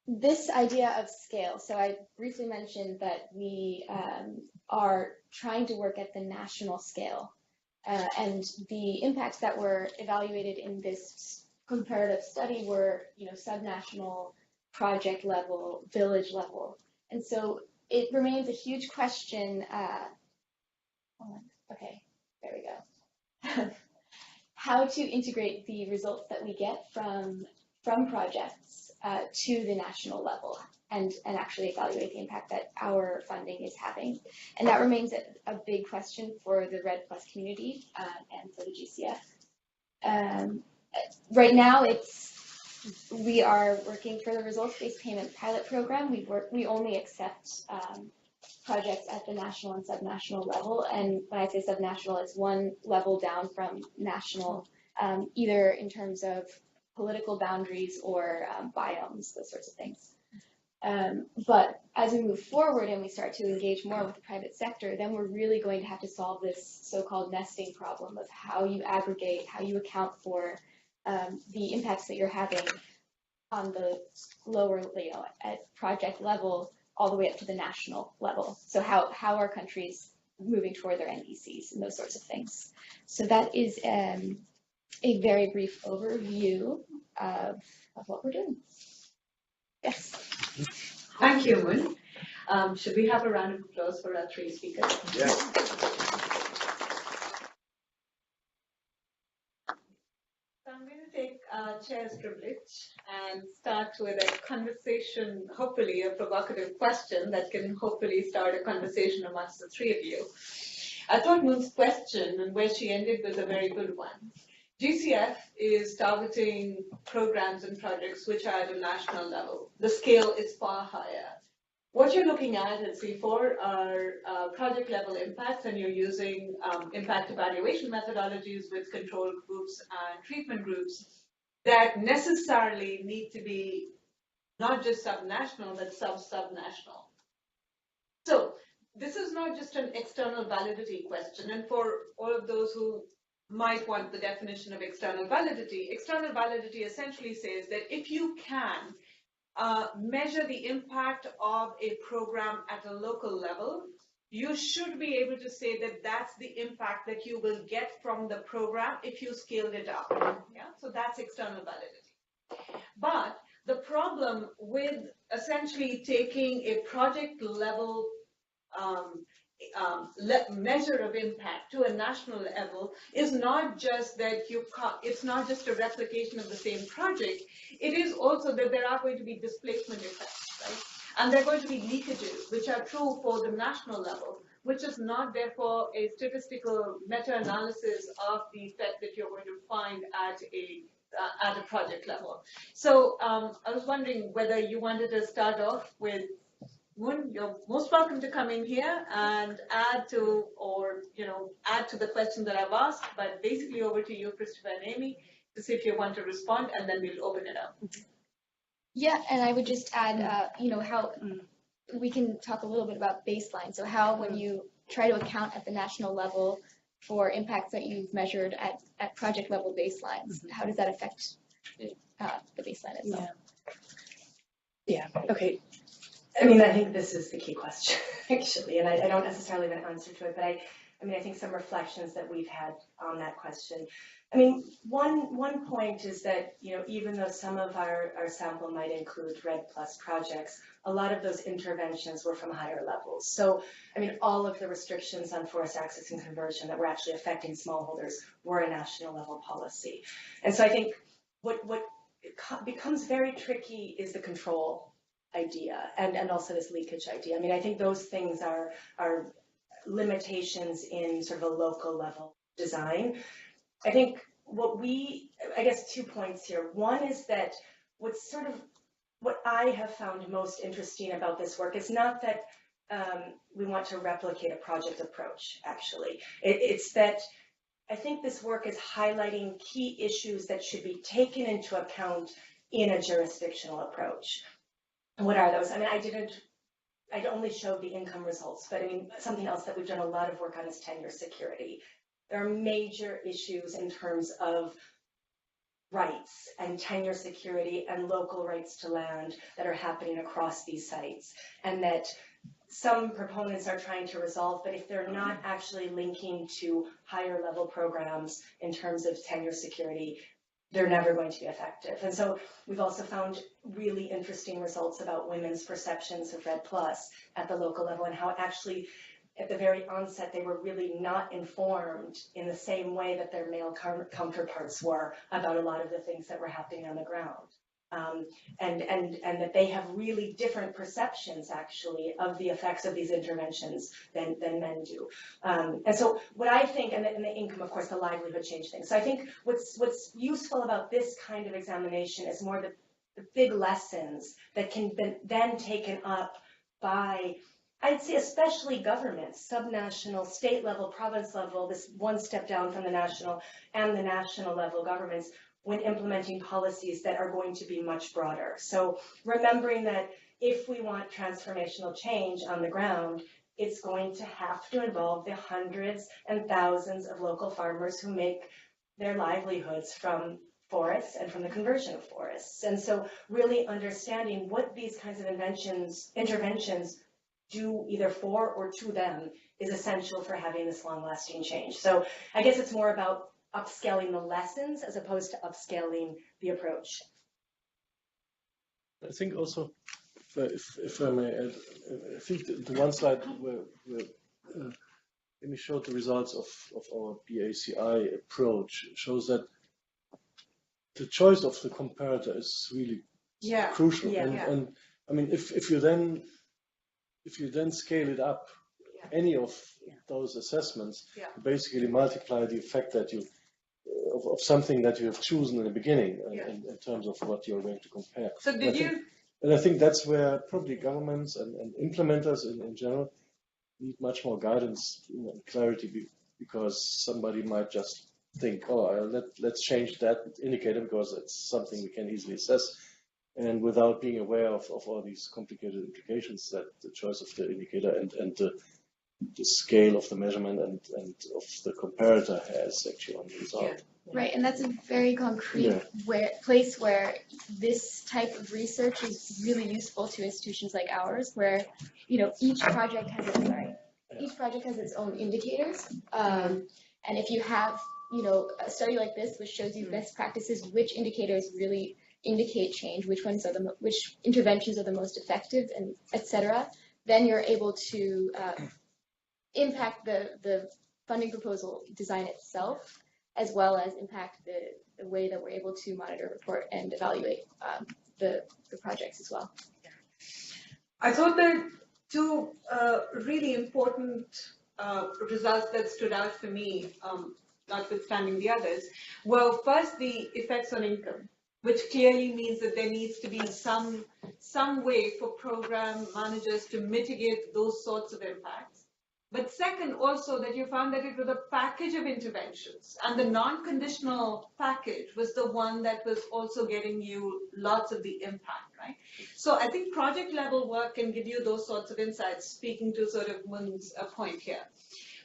This idea of scale. So I briefly mentioned that we are trying to work at the national scale, and the impacts that were evaluated in this comparative study were, subnational, project level, village level, and so it remains a huge question. Okay, there we go. How to integrate the results that we get from projects to the national level and actually evaluate the impact that our funding is having. And that remains a big question for the REDD+ community and for the GCF. Right now, we are working for the results-based payment pilot program. We only accept projects at the national and subnational level. And when I say subnational, it's one level down from national, either in terms of political boundaries or biomes, those sorts of things. But as we move forward and we start to engage more with the private sector, then we're really going to have to solve this so-called nesting problem of how you aggregate, how you account for the impacts that you're having on the lower, at project level, all the way up to the national level. So how are countries moving toward their NDCs and those sorts of things? So that is a very brief overview of what we're doing. Yes. Thank you, Moon. Should we have a round of applause for our 3 speakers? Yes. So I'm going to take chair's privilege and start with a conversation, hopefully a provocative question that can hopefully start a conversation amongst the 3 of you. I thought Moon's question and where she ended was a very good one. GCF is targeting programs and projects which are at a national level. The scale is far higher. What you're looking at CIFOR are project level impacts, and you're using impact evaluation methodologies with control groups and treatment groups that necessarily need to be not just subnational, but subnational. So this is not just an external validity question. And for all of those who might want the definition of external validity essentially says that if you can measure the impact of a program at a local level, you should be able to say that that's the impact that you will get from the program if you scaled it up. Yeah? So that's external validity. But the problem with essentially taking a project level measure of impact to a national level is not just that it's not just a replication of the same project, it is also that there are going to be displacement effects, right? And there are going to be leakages, which are true for the national level, which is not therefore a statistical meta-analysis of the effect that you're going to find at a project level. So I was wondering whether you wanted to start off with Moon, you're most welcome to come in here and add to, or add to the question that I've asked. But basically, over to you, Christopher and Amy, to see if you want to respond, and then we'll open it up. Yeah, and I would just add, how we can talk a little bit about baseline. So how, when you try to account at the national level for impacts that you've measured at project level baselines, how does that affect the baseline itself? Yeah. Okay. I mean, I think this is the key question, actually, and I don't necessarily have an answer to it, but I think some reflections that we've had on that question. I mean, one point is that, even though some of our sample might include REDD+ projects, a lot of those interventions were from higher levels. So, I mean, all of the restrictions on forest access and conversion that were actually affecting smallholders were a national level policy. And so I think what becomes very tricky is the control idea and also this leakage idea. I mean, I think those things are limitations in sort of a local level design. I think I guess 2 points here. One is that what I have found most interesting about this work is not that we want to replicate a project approach, actually. It's that I think this work is highlighting key issues that should be taken into account in a jurisdictional approach. And what are those? I mean, I only showed the income results, but I mean, something else that we've done a lot of work on is tenure security. There are major issues in terms of rights and tenure security and local rights to land that are happening across these sites, and that some proponents are trying to resolve, but if they're not actually linking to higher level programs in terms of tenure security, they're never going to be effective. And so we've also found really interesting results about women's perceptions of REDD+ at the local level, and how actually at the very onset they were really not informed in the same way that their male counterparts were about a lot of the things that were happening on the ground. And that they have really different perceptions, actually, of the effects of these interventions than men do. And so what I think, and the income, of course, the livelihood changed things. So I think what's useful about this kind of examination is more the big lessons that can be then taken up by, I'd say, especially governments, subnational, state level, province level, this one step down from the national and the national level governments, when implementing policies that are going to be much broader. So remembering that if we want transformational change on the ground, it's going to have to involve the hundreds and thousands of local farmers who make their livelihoods from forests and from the conversion of forests. And so really understanding what these kinds of interventions do either for or to them is essential for having this long-lasting change. So I guess it's more about upscaling the lessons as opposed to upscaling the approach. I think also, if I may add, I think the one slide where Amy showed the results of our BACI approach shows that the choice of the comparator is really crucial. And I mean, if you then scale it up, any of those assessments, you basically multiply the effect that you of something that you have chosen in the beginning in terms of what you're going to compare. So and I think that's where probably governments and implementers in general need much more guidance and clarity, because somebody might just think, let's change that indicator because it's something we can easily assess, and without being aware of all these complicated implications that the choice of the indicator and the scale of the measurement and of the comparator has actually on the result. Right, and that's a very concrete place where this type of research is really useful to institutions like ours, where each project has its own indicators, and if you have a study like this which shows you best practices, which indicators really indicate change, which interventions are the most effective, and etc., then you're able to impact the funding proposal design itself, as well as impact the way that we're able to monitor, report, and evaluate the projects as well. I thought there two really important results that stood out for me, notwithstanding the others. Well, first, the effects on income. which clearly means that there needs to be some way for program managers to mitigate those sorts of impacts. But second, also that you found that it was a package of interventions, and the non-conditional package was the one that was also getting you lots of the impact, right? So I think project level work can give you those sorts of insights, speaking to sort of Mun's point here.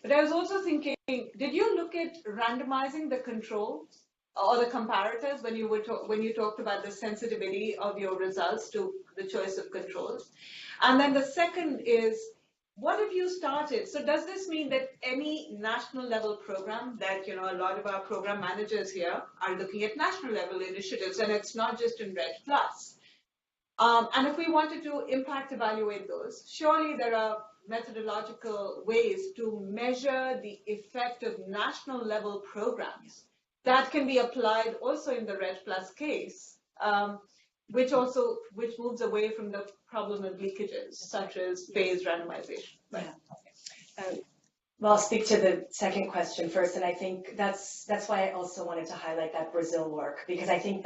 But I was also thinking, did you look at randomizing the controls or the comparators when you talked about the sensitivity of your results to the choice of controls? And then the second is, what have you started? So does this mean that any national level program that, a lot of our program managers here are looking at national level initiatives, and it's not just in REDD+. And if we wanted to impact evaluate those, surely there are methodological ways to measure the effect of national level programs that can be applied also in the REDD+ case, which moves away from the problem of leakages, such as phased randomization. Right? Yeah. Well, I'll speak to the second question first, and I think that's why I also wanted to highlight that Brazil work, because I think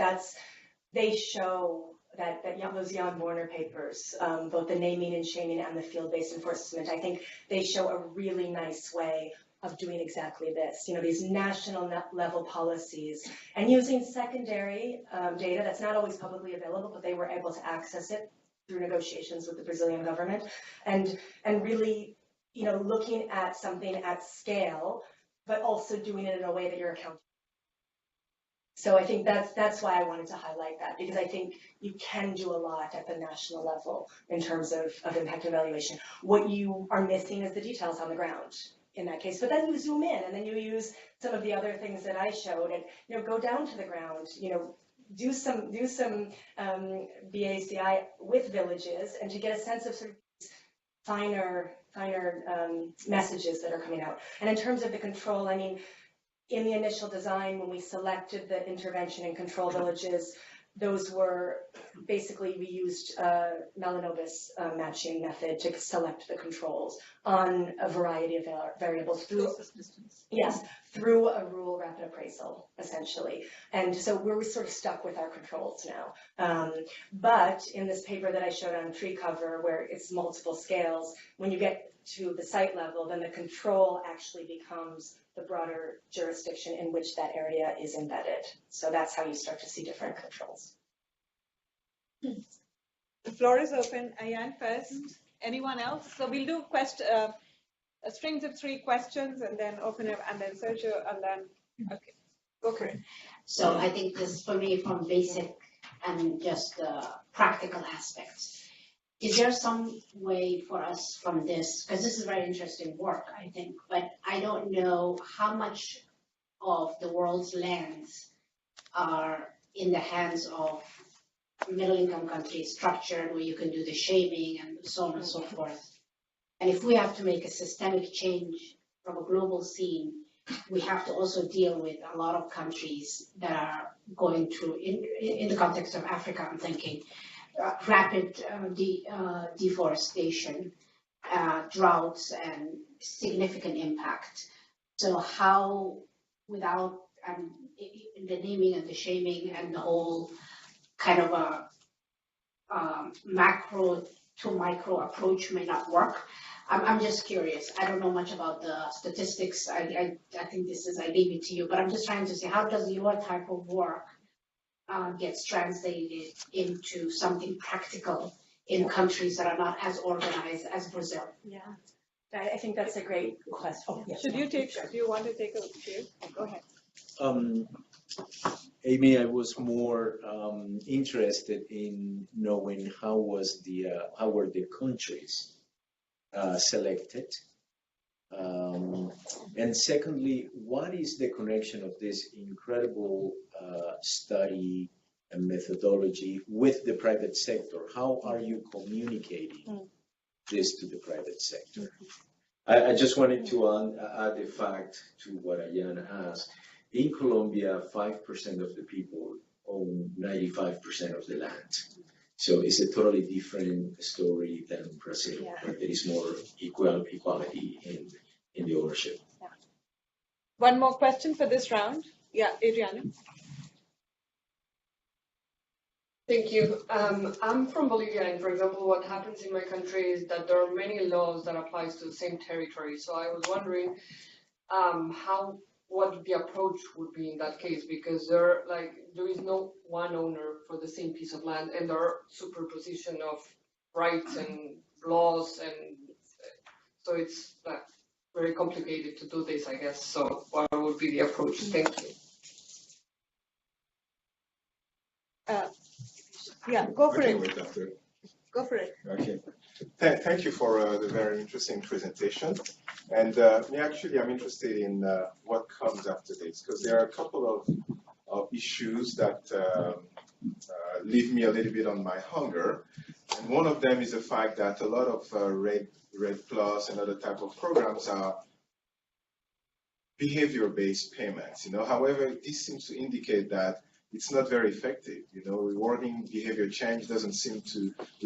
they show that those Jan Warner papers, both the naming and shaming and the field-based enforcement, I think they show a really nice way of doing exactly this, these national level policies, and using secondary data that's not always publicly available, but they were able to access it through negotiations with the Brazilian government, and really, looking at something at scale, but also doing it in a way that you're accountable. So I think that's why I wanted to highlight that, because I think you can do a lot at the national level in terms of impact evaluation. What you are missing is the details on the ground in that case, but then you zoom in and then you use some of the other things that I showed and go down to the ground, do some BACI with villages, and to get a sense of sort of finer messages that are coming out. And in terms of the control, I mean, in the initial design, when we selected the intervention and control villages, those were basically, we used Malinobis matching method to select the controls on a variety of variables through a rural rapid appraisal, essentially. And so we're sort of stuck with our controls now. But in this paper that I showed on tree cover, where it's multiple scales, when you get to the site level, then the control actually becomes the broader jurisdiction in which that area is embedded. So that's how you start to see different controls. The floor is open. Ayan first. Anyone else? So we'll do a strings of 3 questions, and then open up, and then Sergio, and then, okay. Okay. So I think this, for me, from basic and just practical aspects, is there some way for us from this, because this is very interesting work, I think, but I don't know how much of the world's lands are in the hands of middle-income countries, structured, where you can do the shaming and so on and so forth. And if we have to make a systemic change from a global scene, we have to also deal with a lot of countries that are going through, in the context of Africa, I'm thinking, rapid deforestation, droughts, and significant impact. So how, without the naming and the shaming and the whole kind of a macro to micro approach may not work. I'm just curious. I don't know much about the statistics. I think I leave it to you, but I'm just trying to see, how does your type of work gets translated into something practical in countries that are not as organized as Brazil? Yeah, I think that's a great question. Oh, yes. Do you want to take a few? Go ahead. Amy, I was more interested in knowing how were the countries selected, and secondly, what is the connection of this incredible study and methodology with the private sector? How are you communicating this to the private sector? I just wanted to add a fact to what Ayan asked. In Colombia, 5% of the people own 95% of the land. So it's a totally different story than Brazil, where there is more equality in the ownership. Yeah. One more question for this round. Yeah, Adriana. Thank you. I'm from Bolivia, and for example, what happens in my country is that there are many laws that applies to the same territory. So I was wondering what the approach would be in that case, because there is no one owner for the same piece of land, and there are superposition of rights and laws, and so it's very complicated to do this, I guess. So what would be the approach? Thank you. Yeah, go for it. Go for it. Okay. Thank you for the very interesting presentation. And actually, I'm interested in what comes after this, because there are a couple of issues that leave me a little bit on my hunger. And one of them is the fact that a lot of REDD Plus and other type of programs are behavior-based payments. However, this seems to indicate that it's not very effective. Rewarding behavior change we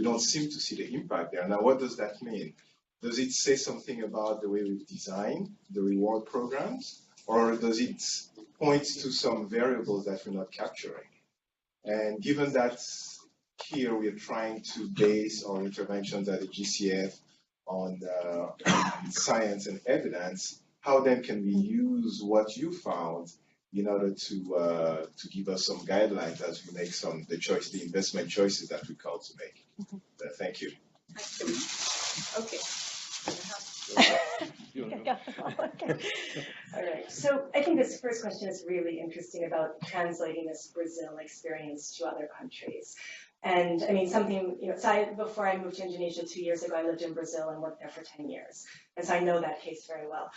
don't seem to see the impact there. Now, what does that mean? Does it say something about the way we've designed the reward programs, or does it point to some variables that we're not capturing? And given that here we're trying to base our interventions at the GCF on science and evidence, how then can we use what you found in order to give us some guidelines as we make the investment choices that we call to make? Thank you. Okay. Okay. All right. So I think this first question is really interesting about translating this Brazil experience to other countries. And I mean, before I moved to Indonesia 2 years ago, I lived in Brazil and worked there for 10 years. And so I know that case very well.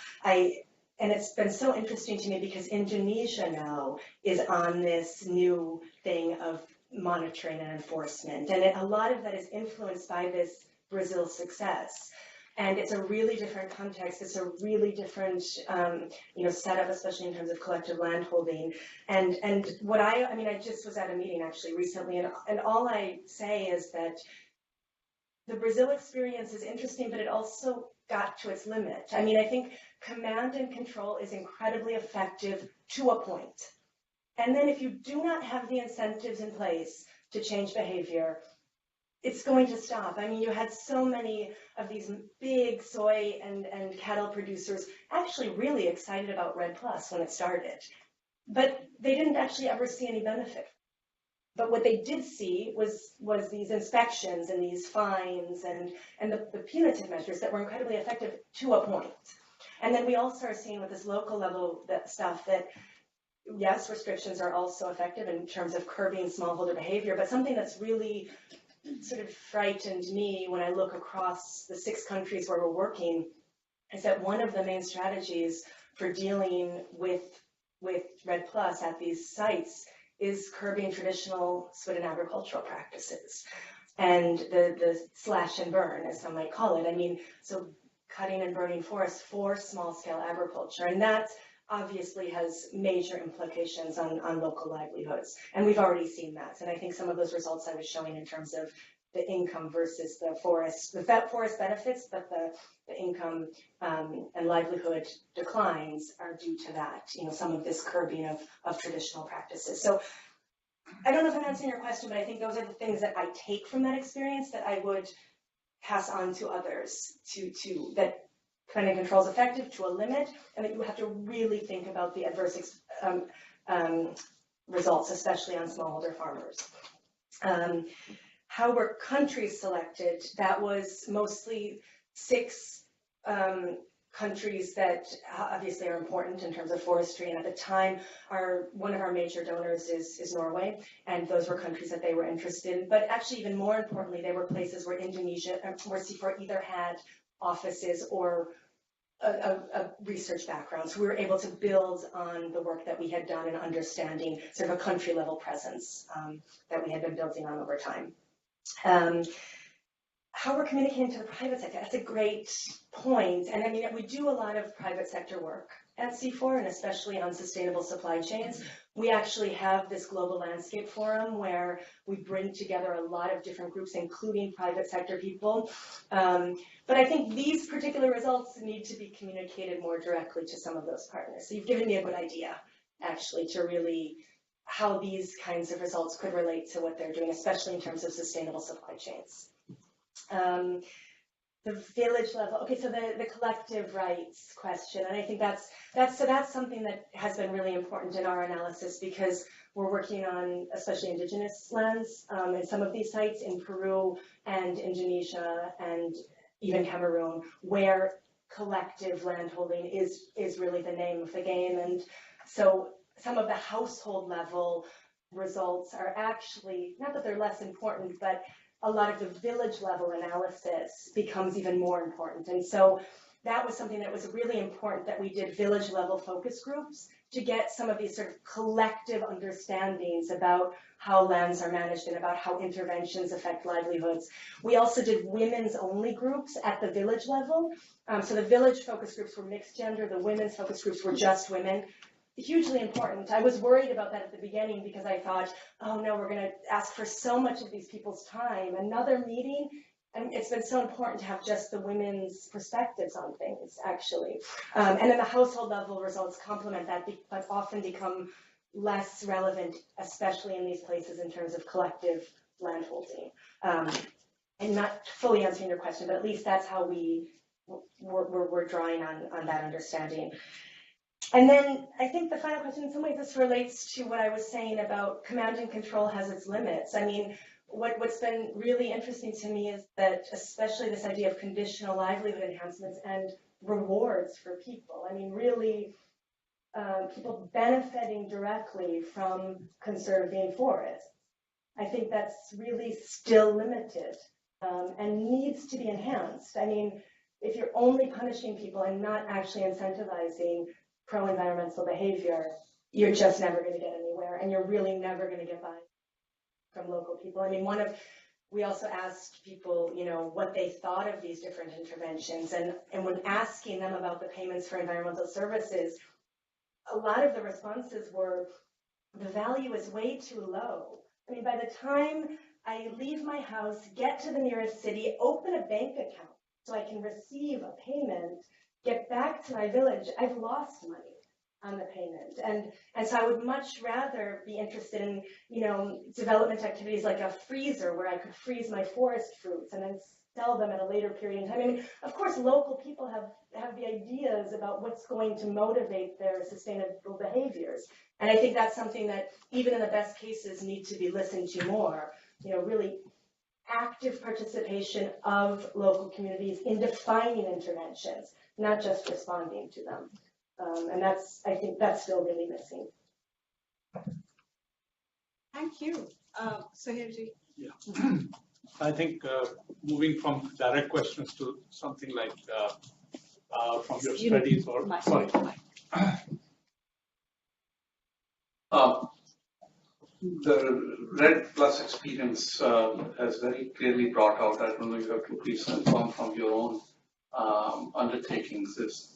And it's been so interesting to me because Indonesia now is on this new thing of monitoring and enforcement. And a lot of that is influenced by this Brazil success. And it's a really different context. It's a really different, setup, especially in terms of collective landholding. And what I just was at a meeting actually recently, and all I say is that the Brazil experience is interesting, but it also got to its limit. I think command and control is incredibly effective to a point. And then if you do not have the incentives in place to change behavior, it's going to stop. You had so many of these big soy and cattle producers actually really excited about REDD Plus when it started, but they didn't actually ever see any benefit. But what they did see was these inspections and these fines and the punitive measures that were incredibly effective to a point. And then we all started seeing with this local level stuff that, yes, restrictions are also effective in terms of curbing smallholder behavior, but something that's really sort of frightened me when I look across the 6 countries where we're working is that one of the main strategies for dealing with REDD Plus at these sites is curbing traditional Swidden agricultural practices and the slash and burn, as some might call it. So cutting and burning forests for small-scale agriculture, and that obviously has major implications on local livelihoods, and we've already seen that. And I think some of those results I was showing in terms of the income versus the forest benefits, but the income and livelihood declines are due to that, some of this curbing of traditional practices. So I don't know if I'm answering your question, but I think those are the things that I take from that experience that I would pass on to others, to that command and control is effective to a limit, and that you have to really think about the adverse results, especially on smallholder farmers. How were countries selected? That was mostly 6 countries that obviously are important in terms of forestry, and at the time one of our major donors is Norway, and those were countries that they were interested in. But actually, even more importantly, they were places where where CIFOR either had offices or a research background. So we were able to build on the work that we had done in understanding sort of a country level presence that we had been building on over time. How we're communicating to the private sector, that's a great point. And we do a lot of private sector work at CIFOR, and especially on sustainable supply chains. We actually have this global landscape forum where we bring together a lot of different groups, including private sector people. But I think these particular results need to be communicated more directly to some of those partners. So you've given me a good idea, actually, to really how these kinds of results could relate to what they're doing, especially in terms of sustainable supply chains. The village level, okay, so the collective rights question, and I think that's something that has been really important in our analysis, because we're working on especially indigenous lands in some of these sites in Peru and Indonesia and even Cameroon, where collective landholding is really the name of the game. And so some of the household level results are actually, not that they're less important, but a lot of the village level analysis becomes even more important. And so that was something that was really important, that we did village level focus groups to get some of these sort of collective understandings about how lands are managed and about how interventions affect livelihoods. We also did women's only groups at the village level. So the village focus groups were mixed gender, the women's focus groups were just women. Hugely important. I was worried about that at the beginning, because I thought, oh no, we're going to ask for so much of these people's time. Another meeting, and it's been so important to have just the women's perspectives on things, actually. And then the household level results complement that, but often become less relevant, especially in these places in terms of collective landholding. And not fully answering your question, but at least that's how we're drawing on that understanding. And then I think the final question, in some ways this relates to what I was saying about command and control has its limits. I mean, what's been really interesting to me is that, especially this idea of conditional livelihood enhancements and rewards for people. I mean, really, people benefiting directly from conserving forests. I think that's really still limited and needs to be enhanced. I mean, if you're only punishing people and not actually incentivizing pro-environmental behavior, you're just never going to get anywhere, and you're really never going to get by from local people. I mean, we also asked people, what they thought of these different interventions, and when asking them about the payments for environmental services, a lot of the responses were, the value is way too low. I mean, by the time I leave my house, get to the nearest city, open a bank account so I can receive a payment, get back to my village, I've lost money on the payment. And so I would much rather be interested in, development activities like a freezer where I could freeze my forest fruits and then sell them at a later period in time. I mean, of course, local people have the ideas about what's going to motivate their sustainable behaviors. And I think that's something that, even in the best cases, need to be listened to more, really active participation of local communities in defining interventions, not just responding to them. And I think that's still really missing. Thank you. So Herrick. Yeah. I think moving from direct questions to something like from your studies or, sorry. The REDD Plus experience has very clearly brought out, I don't know, you have to please confirm from your own undertakings, this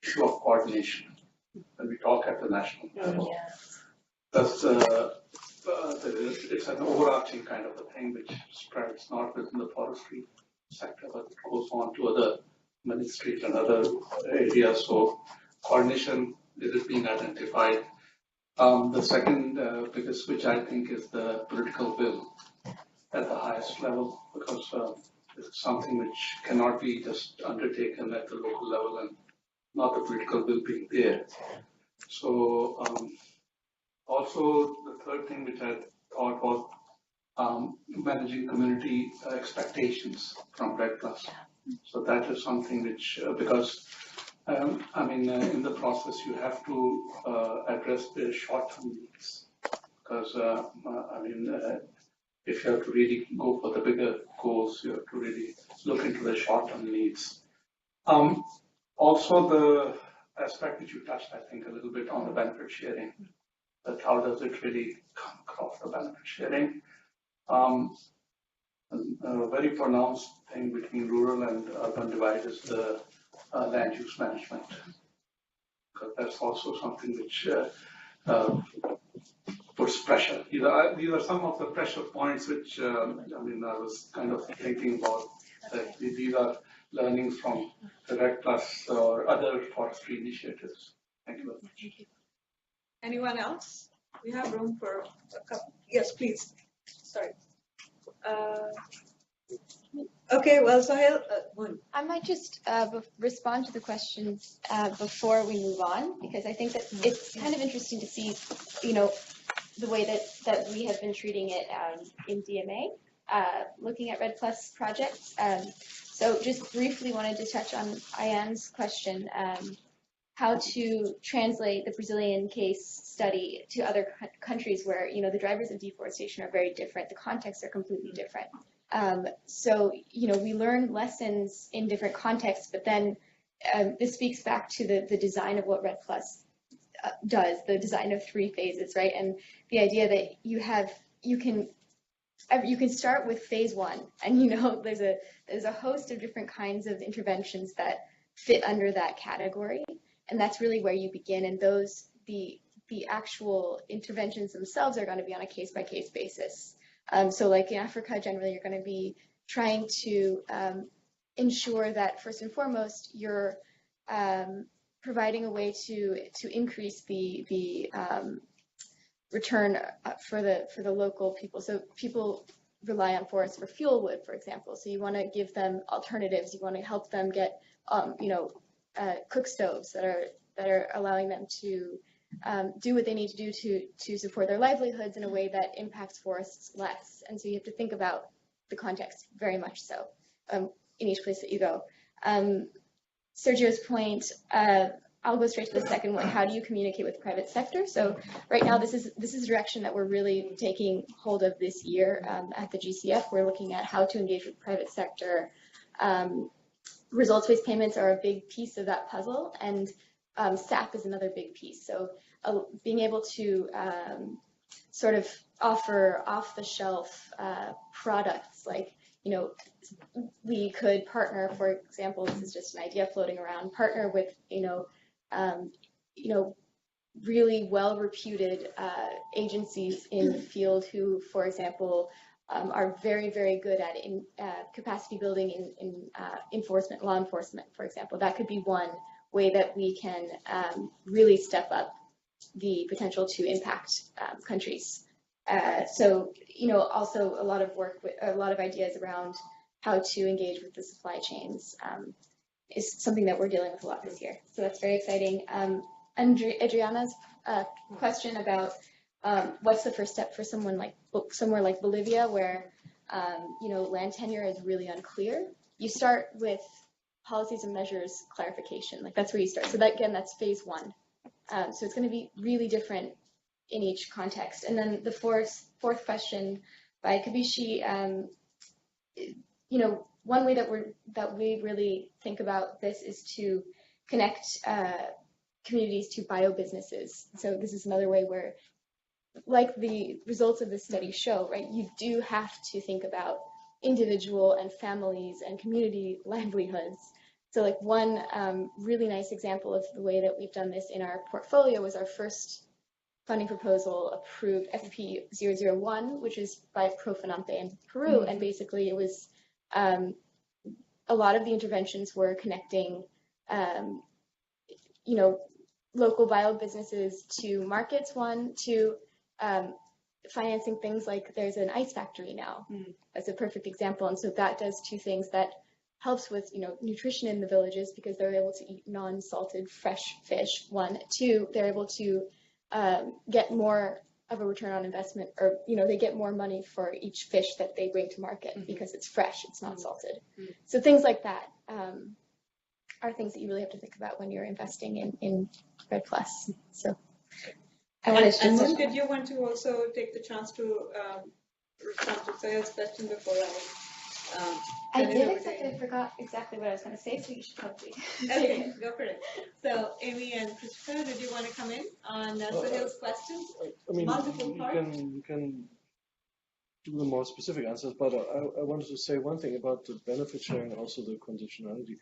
issue of coordination when we talk at the national level. That's it's an overarching kind of a thing which spreads not within the forestry sector, but it goes on to other ministries and other areas. So coordination is being identified. The second biggest, which I think is the political will at the highest level, because it's something which cannot be just undertaken at the local level and not the political will being there. So also the third thing which I thought was managing community expectations from REDD Plus. So that is something which, because in the process you have to address the short-term needs, because if you have to really go for the bigger goals, you have to really look into the short-term needs. Also the aspect which you touched, I think, a little bit on the benefit sharing, that how does it really come across the benefit sharing? A very pronounced thing between rural and urban divide is the land use management, because that's also something which puts pressure. These are some of the pressure points which I was kind of thinking about. That these are learnings from the REDD Plus or other forestry initiatives. Thank you very much. Anyone else? We have room for a couple. Yes, please. Sorry. Okay, well, Sahil, I might just respond to the questions before we move on, because I think that it's kind of interesting to see, the way that we have been treating it in DMA, looking at REDD Plus projects. So just briefly wanted to touch on Ayan's question, how to translate the Brazilian case study to other countries where, the drivers of deforestation are very different, the contexts are completely different. So, we learn lessons in different contexts, but then this speaks back to the design of what REDD Plus does, the design of 3 phases, right? And the idea that you can start with phase 1, and there's a host of different kinds of interventions that fit under that category, and that's really where you begin. And the actual interventions themselves are going to be on a case-by-case basis. So like in Africa, generally, you're going to be trying to ensure that first and foremost, you're providing a way to increase the return for the local people. So people rely on forests for fuel wood, for example. So you want to give them alternatives. You want to help them get cook stoves that are allowing them to do what they need to do to support their livelihoods in a way that impacts forests less. And so you have to think about the context very much so in each place that you go. Sergio's point, I'll go straight to the second one. How do you communicate with the private sector? So right now, this is a direction that we're really taking hold of this year at the GCF. We're looking at how to engage with the private sector. Results-based payments are a big piece of that puzzle, and SAP is another big piece. So being able to sort of offer off-the-shelf products, like, we could partner, for example, this is just an idea floating around, partner with, really well-reputed agencies in the field who, for example, are very, very good at capacity building in enforcement, law enforcement, for example. That could be one way that we can really step up the potential to impact countries. So, also a lot of work with a lot of ideas around how to engage with the supply chains is something that we're dealing with a lot this year. So that's very exciting. Adriana's question about what's the first step for somewhere like Bolivia, where land tenure is really unclear. You start with policies and measures clarification, like that's where you start. So that's phase 1. So it's going to be really different in each context. And then the fourth question by Kabishi, one way that we really think about this is to connect communities to bio-businesses. So this is another way where, like the results of this study show, right, you do have to think about individual and families and community livelihoods. So like one really nice example of the way that we've done this in our portfolio was our first funding proposal approved, FP001, which is by Profinante in Peru. And basically it was, a lot of the interventions were connecting, local bio businesses to markets, to financing things like there's an ice factory now. That's a perfect example. And so that does 2 things. That helps with, nutrition in the villages because they're able to eat non-salted fresh fish, 1. 2, they're able to get more of a return on investment, or, they get more money for each fish that they bring to market because it's fresh, it's not salted. So things like that are things that you really have to think about when you're investing in REDD Plus. So I wanted to just... And did you want to also take the chance to respond to Sayed's question before I did, except I forgot exactly what I was going to say, so you should probably Okay, go for it. So, Amy and Christopher, did you want to come in on Sahil's questions? I mean, multiple parts? You can do the more specific answers, but I wanted to say one thing about the benefit sharing and also the conditionality.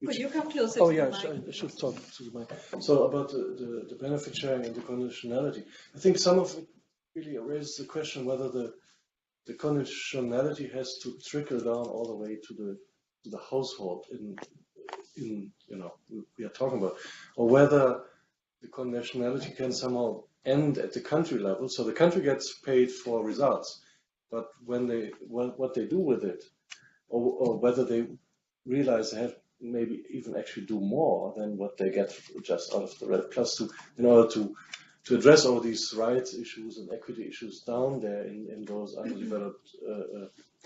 Could you come closer to the the mic? I should talk to the mic. So about the benefit sharing and the conditionality. I think some of it really raises the question whether the conditionality has to trickle down all the way to the household in we are talking about, or whether the conditionality can somehow and at the country level. So the country gets paid for results, but when what they do with it, or whether they realize they have maybe even actually do more than what they get just out of the REDD Plus in order to address all these rights issues and equity issues down there in those underdeveloped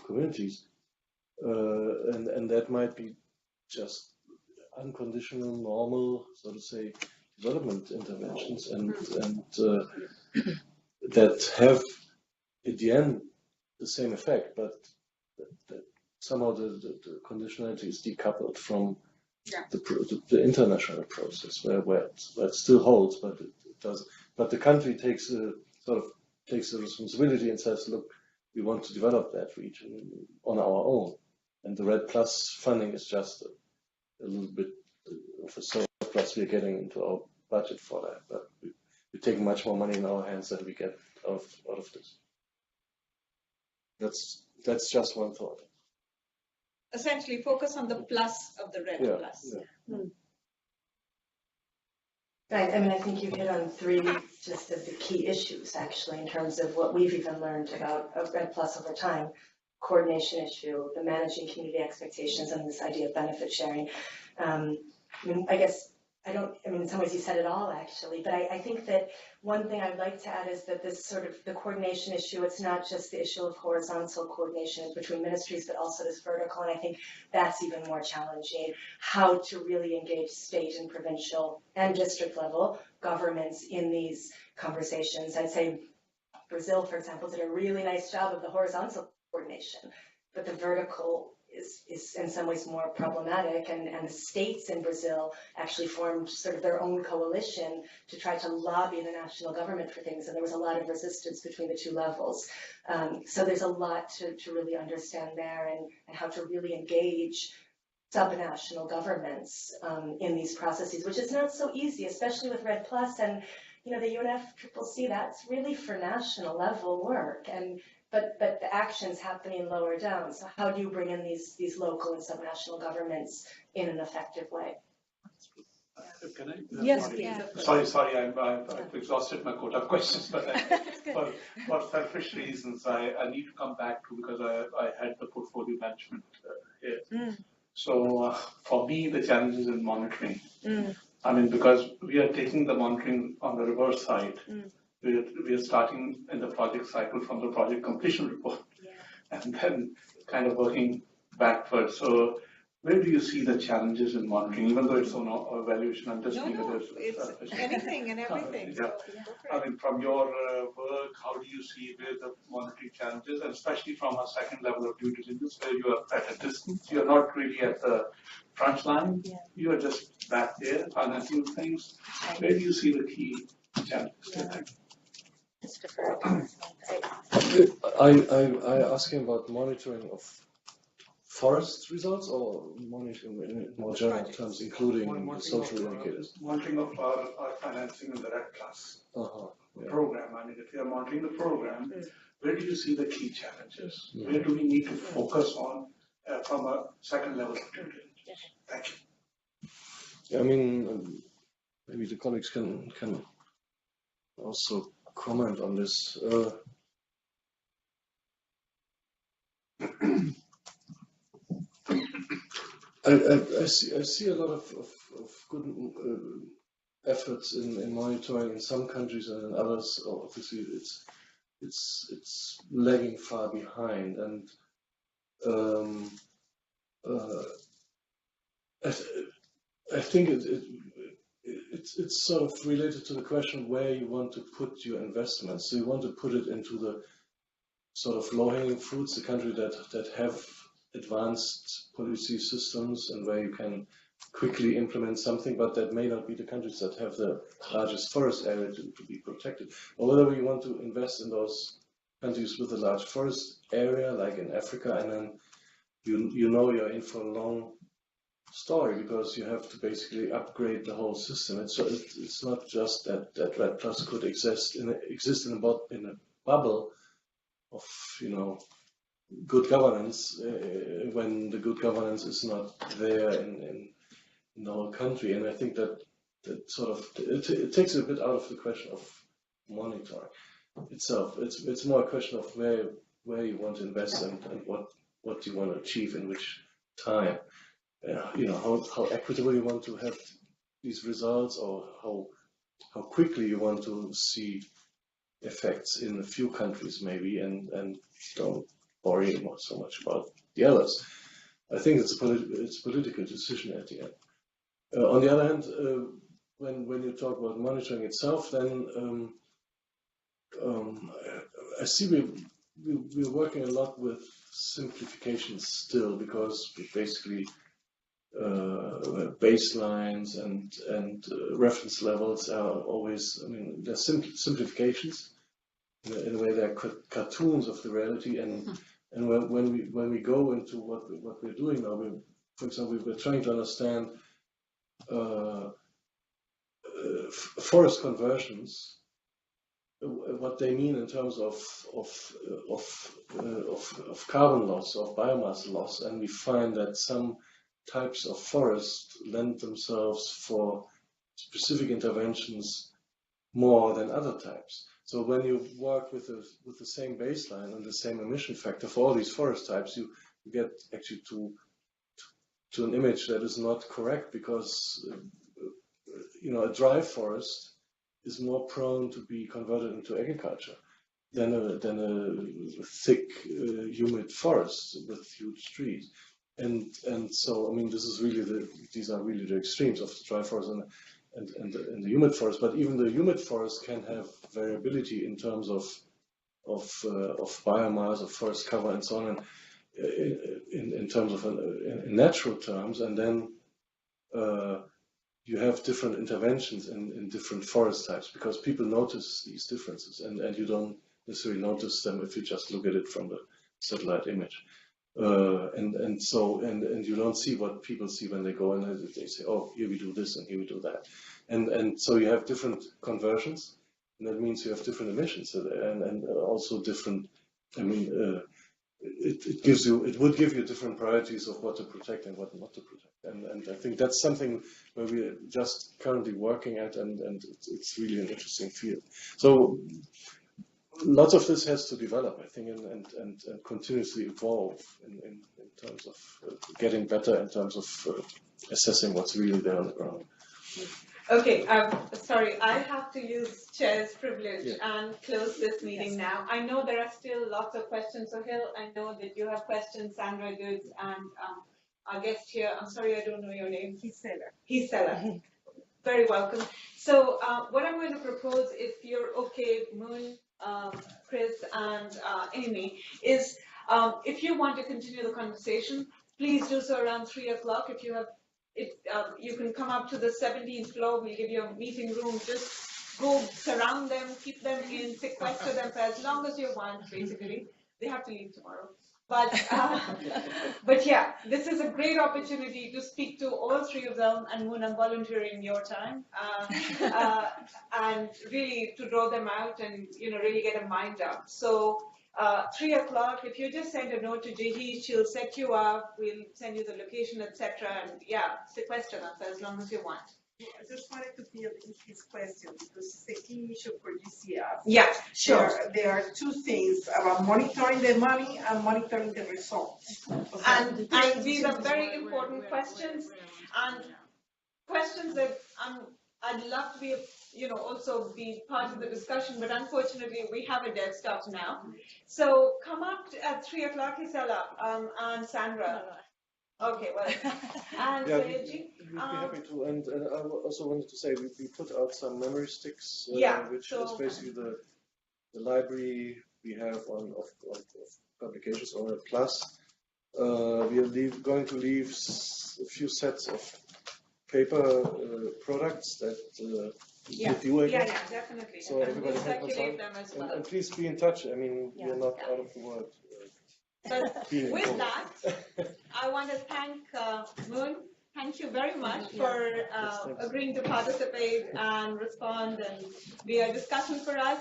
communities. And that might be just unconditional, normal, so to say, development interventions, and that have, at the end, the same effect, but that somehow the conditionality is decoupled from the international process, where it still holds, but it does. But the country takes the responsibility and says, look, we want to develop that region on our own, and the REDD Plus funding is just a little bit of a surplus we're getting into our budget for that. But we take much more money in our hands than we get out of this. That's just one thought. Essentially, focus on the plus of the REDD Plus. Yeah. Right, I mean, I think you hit on three just of the key issues, actually, in terms of what we've even learned about REDD Plus over time. Coordination issue, the managing community expectations, and this idea of benefit sharing. In some ways you said it all, actually, but I think that one thing I'd like to add is that this sort of the coordination issue, it's not just the issue of horizontal coordination between ministries, but also this vertical, and I think that's even more challenging, how to really engage state and provincial and district level governments in these conversations. I'd say Brazil, for example, did a really nice job of the horizontal coordination, but the vertical is in some ways more problematic, and the states in Brazil actually formed sort of their own coalition to try to lobby the national government for things, and there was a lot of resistance between the two levels. So there's a lot to really understand there, and how to really engage subnational governments in these processes, which is not so easy, especially with REDD Plus and the UNFCCC. That's really for national level work, but the action's happening lower down. So how do you bring in these local and subnational governments in an effective way? Can I? Yes, please. Sorry, I've exhausted my quota of questions, but for selfish reasons, I need to come back to, because I had the portfolio management here. So for me, the challenges in monitoring. Because we are taking the monitoring on the reverse side. We are starting in the project cycle from the project completion report, and then kind of working backwards. So where do you see the challenges in monitoring, even though it's on evaluation? I'm just it's anything and everything. From your work, how do you see where the monitoring challenges, and especially from a second level of due diligence, where you are at a distance, you're not really at the front line, you are just back there financing things. Where do you see the key challenges? I asking about monitoring of forest results, or monitoring in more general terms, including the social indicators? Monitoring of our financing in the REDD Plus program. If you are monitoring the program, where do you see the key challenges? Where do we need to focus on from a second level of due diligence? Thank you. Maybe the colleagues can also comment on this. I see a lot of good efforts in monitoring in some countries, and in others, obviously, it's lagging far behind. And I think it's sort of related to the question where you want to put your investments. So you want to put it into the sort of low-hanging fruits, the country that have advanced policy systems and where you can quickly implement something, but that may not be the countries that have the largest forest area to be protected. Or whether we want to invest in those countries with a large forest area, like in Africa, and then you're in for a long story, because you have to basically upgrade the whole system. It's not just that REDD Plus could exist in a bubble of good governance when the good governance is not there in the whole country. And I think that sort of it takes a bit out of the question of monitoring itself. It's more a question of where you want to invest and what you want to achieve in which time. How equitable you want to have these results, or how quickly you want to see effects in a few countries maybe, and don't worry so much about the others. I think it's a political decision at the end. On the other hand, when you talk about monitoring itself, then I see we're working a lot with simplifications still, because we basically baselines and reference levels are always, they're simplifications. In a way, they're cartoons of the reality. And when we go into what we're doing now, for example, we're trying to understand forest conversions, what they mean in terms of carbon loss or biomass loss, and we find that some types of forest lend themselves for specific interventions more than other types. So when you work with the same baseline and the same emission factor for all these forest types, you get actually to an image that is not correct, because a dry forest is more prone to be converted into agriculture than a thick, humid forest with huge trees. And so, this is really these are really the extremes of the dry forest and the humid forest. But even the humid forest can have variability in terms of biomass, of forest cover, and so on, and in terms of in natural terms. And then you have different interventions in different forest types, because people notice these differences, and you don't necessarily notice them if you just look at it from the satellite image. And you don't see what people see when they go, and they say, oh, here we do this and here we do that. And so you have different conversions, and that means you have different emissions, and also different, it would give you different priorities of what to protect and what not to protect. And I think that's something where we're just currently working at, and it's really an interesting field. So lots of this has to develop, I think, and continuously evolve in terms of getting better in terms of assessing what's really there on the ground. Okay, sorry, I have to use chair's privilege and close this meeting now. I know there are still lots of questions, so Hill, I know that you have questions, Sandra Goods, and our guest here, I'm sorry I don't know your name. Heath Seller. Very welcome. So what I'm going to propose, if you're okay, Moon, Chris, and Amy, is if you want to continue the conversation, please do so around 3 o'clock. If you can come up to the 17th floor, we'll give you a meeting room. Just go surround them, keep them in, sequester them for as long as you want, basically. They have to leave tomorrow. But yeah, this is a great opportunity to speak to all 3 of them, and Moon, I'm volunteering your time, and really to draw them out and really get a mind up. So 3 o'clock, if you just send a note to Jihi, she'll set you up, we'll send you the location, etc. And sequester them for as long as you want. I just wanted to fill in his question, because it's a key issue for GCS. Yeah, sure. There are 2 things about monitoring the money and monitoring the results. And these are very important questions, and questions that I'd love to be, also be part of the discussion, but unfortunately we have a dead stop now. So come up at 3 o'clock, Isela, and Sandra. Okay, well, and we'd be happy to. And I also wanted to say we put out some memory sticks, which is basically the library we have of publications on a plus. We are going to leave a few sets of paper products that with you again. Yeah, definitely. So everybody can circulate them as well. And please be in touch. We're not out of the world. But with that, I want to thank Moon. Thank you very much for agreeing to participate and respond and be a discussion for us.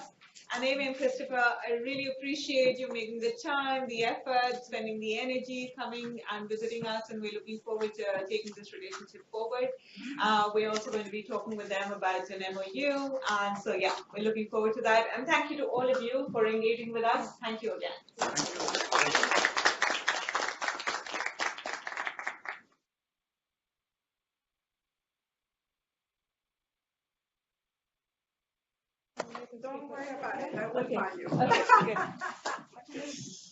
And Amy and Christopher, I really appreciate you making the time, the effort, spending the energy, coming and visiting us, and we're looking forward to taking this relationship forward. We're also going to be talking with them about an MOU, and so yeah, we're looking forward to that. And thank you to all of you for engaging with us. Thank you again. Don't worry about it, I will find you. Okay, good.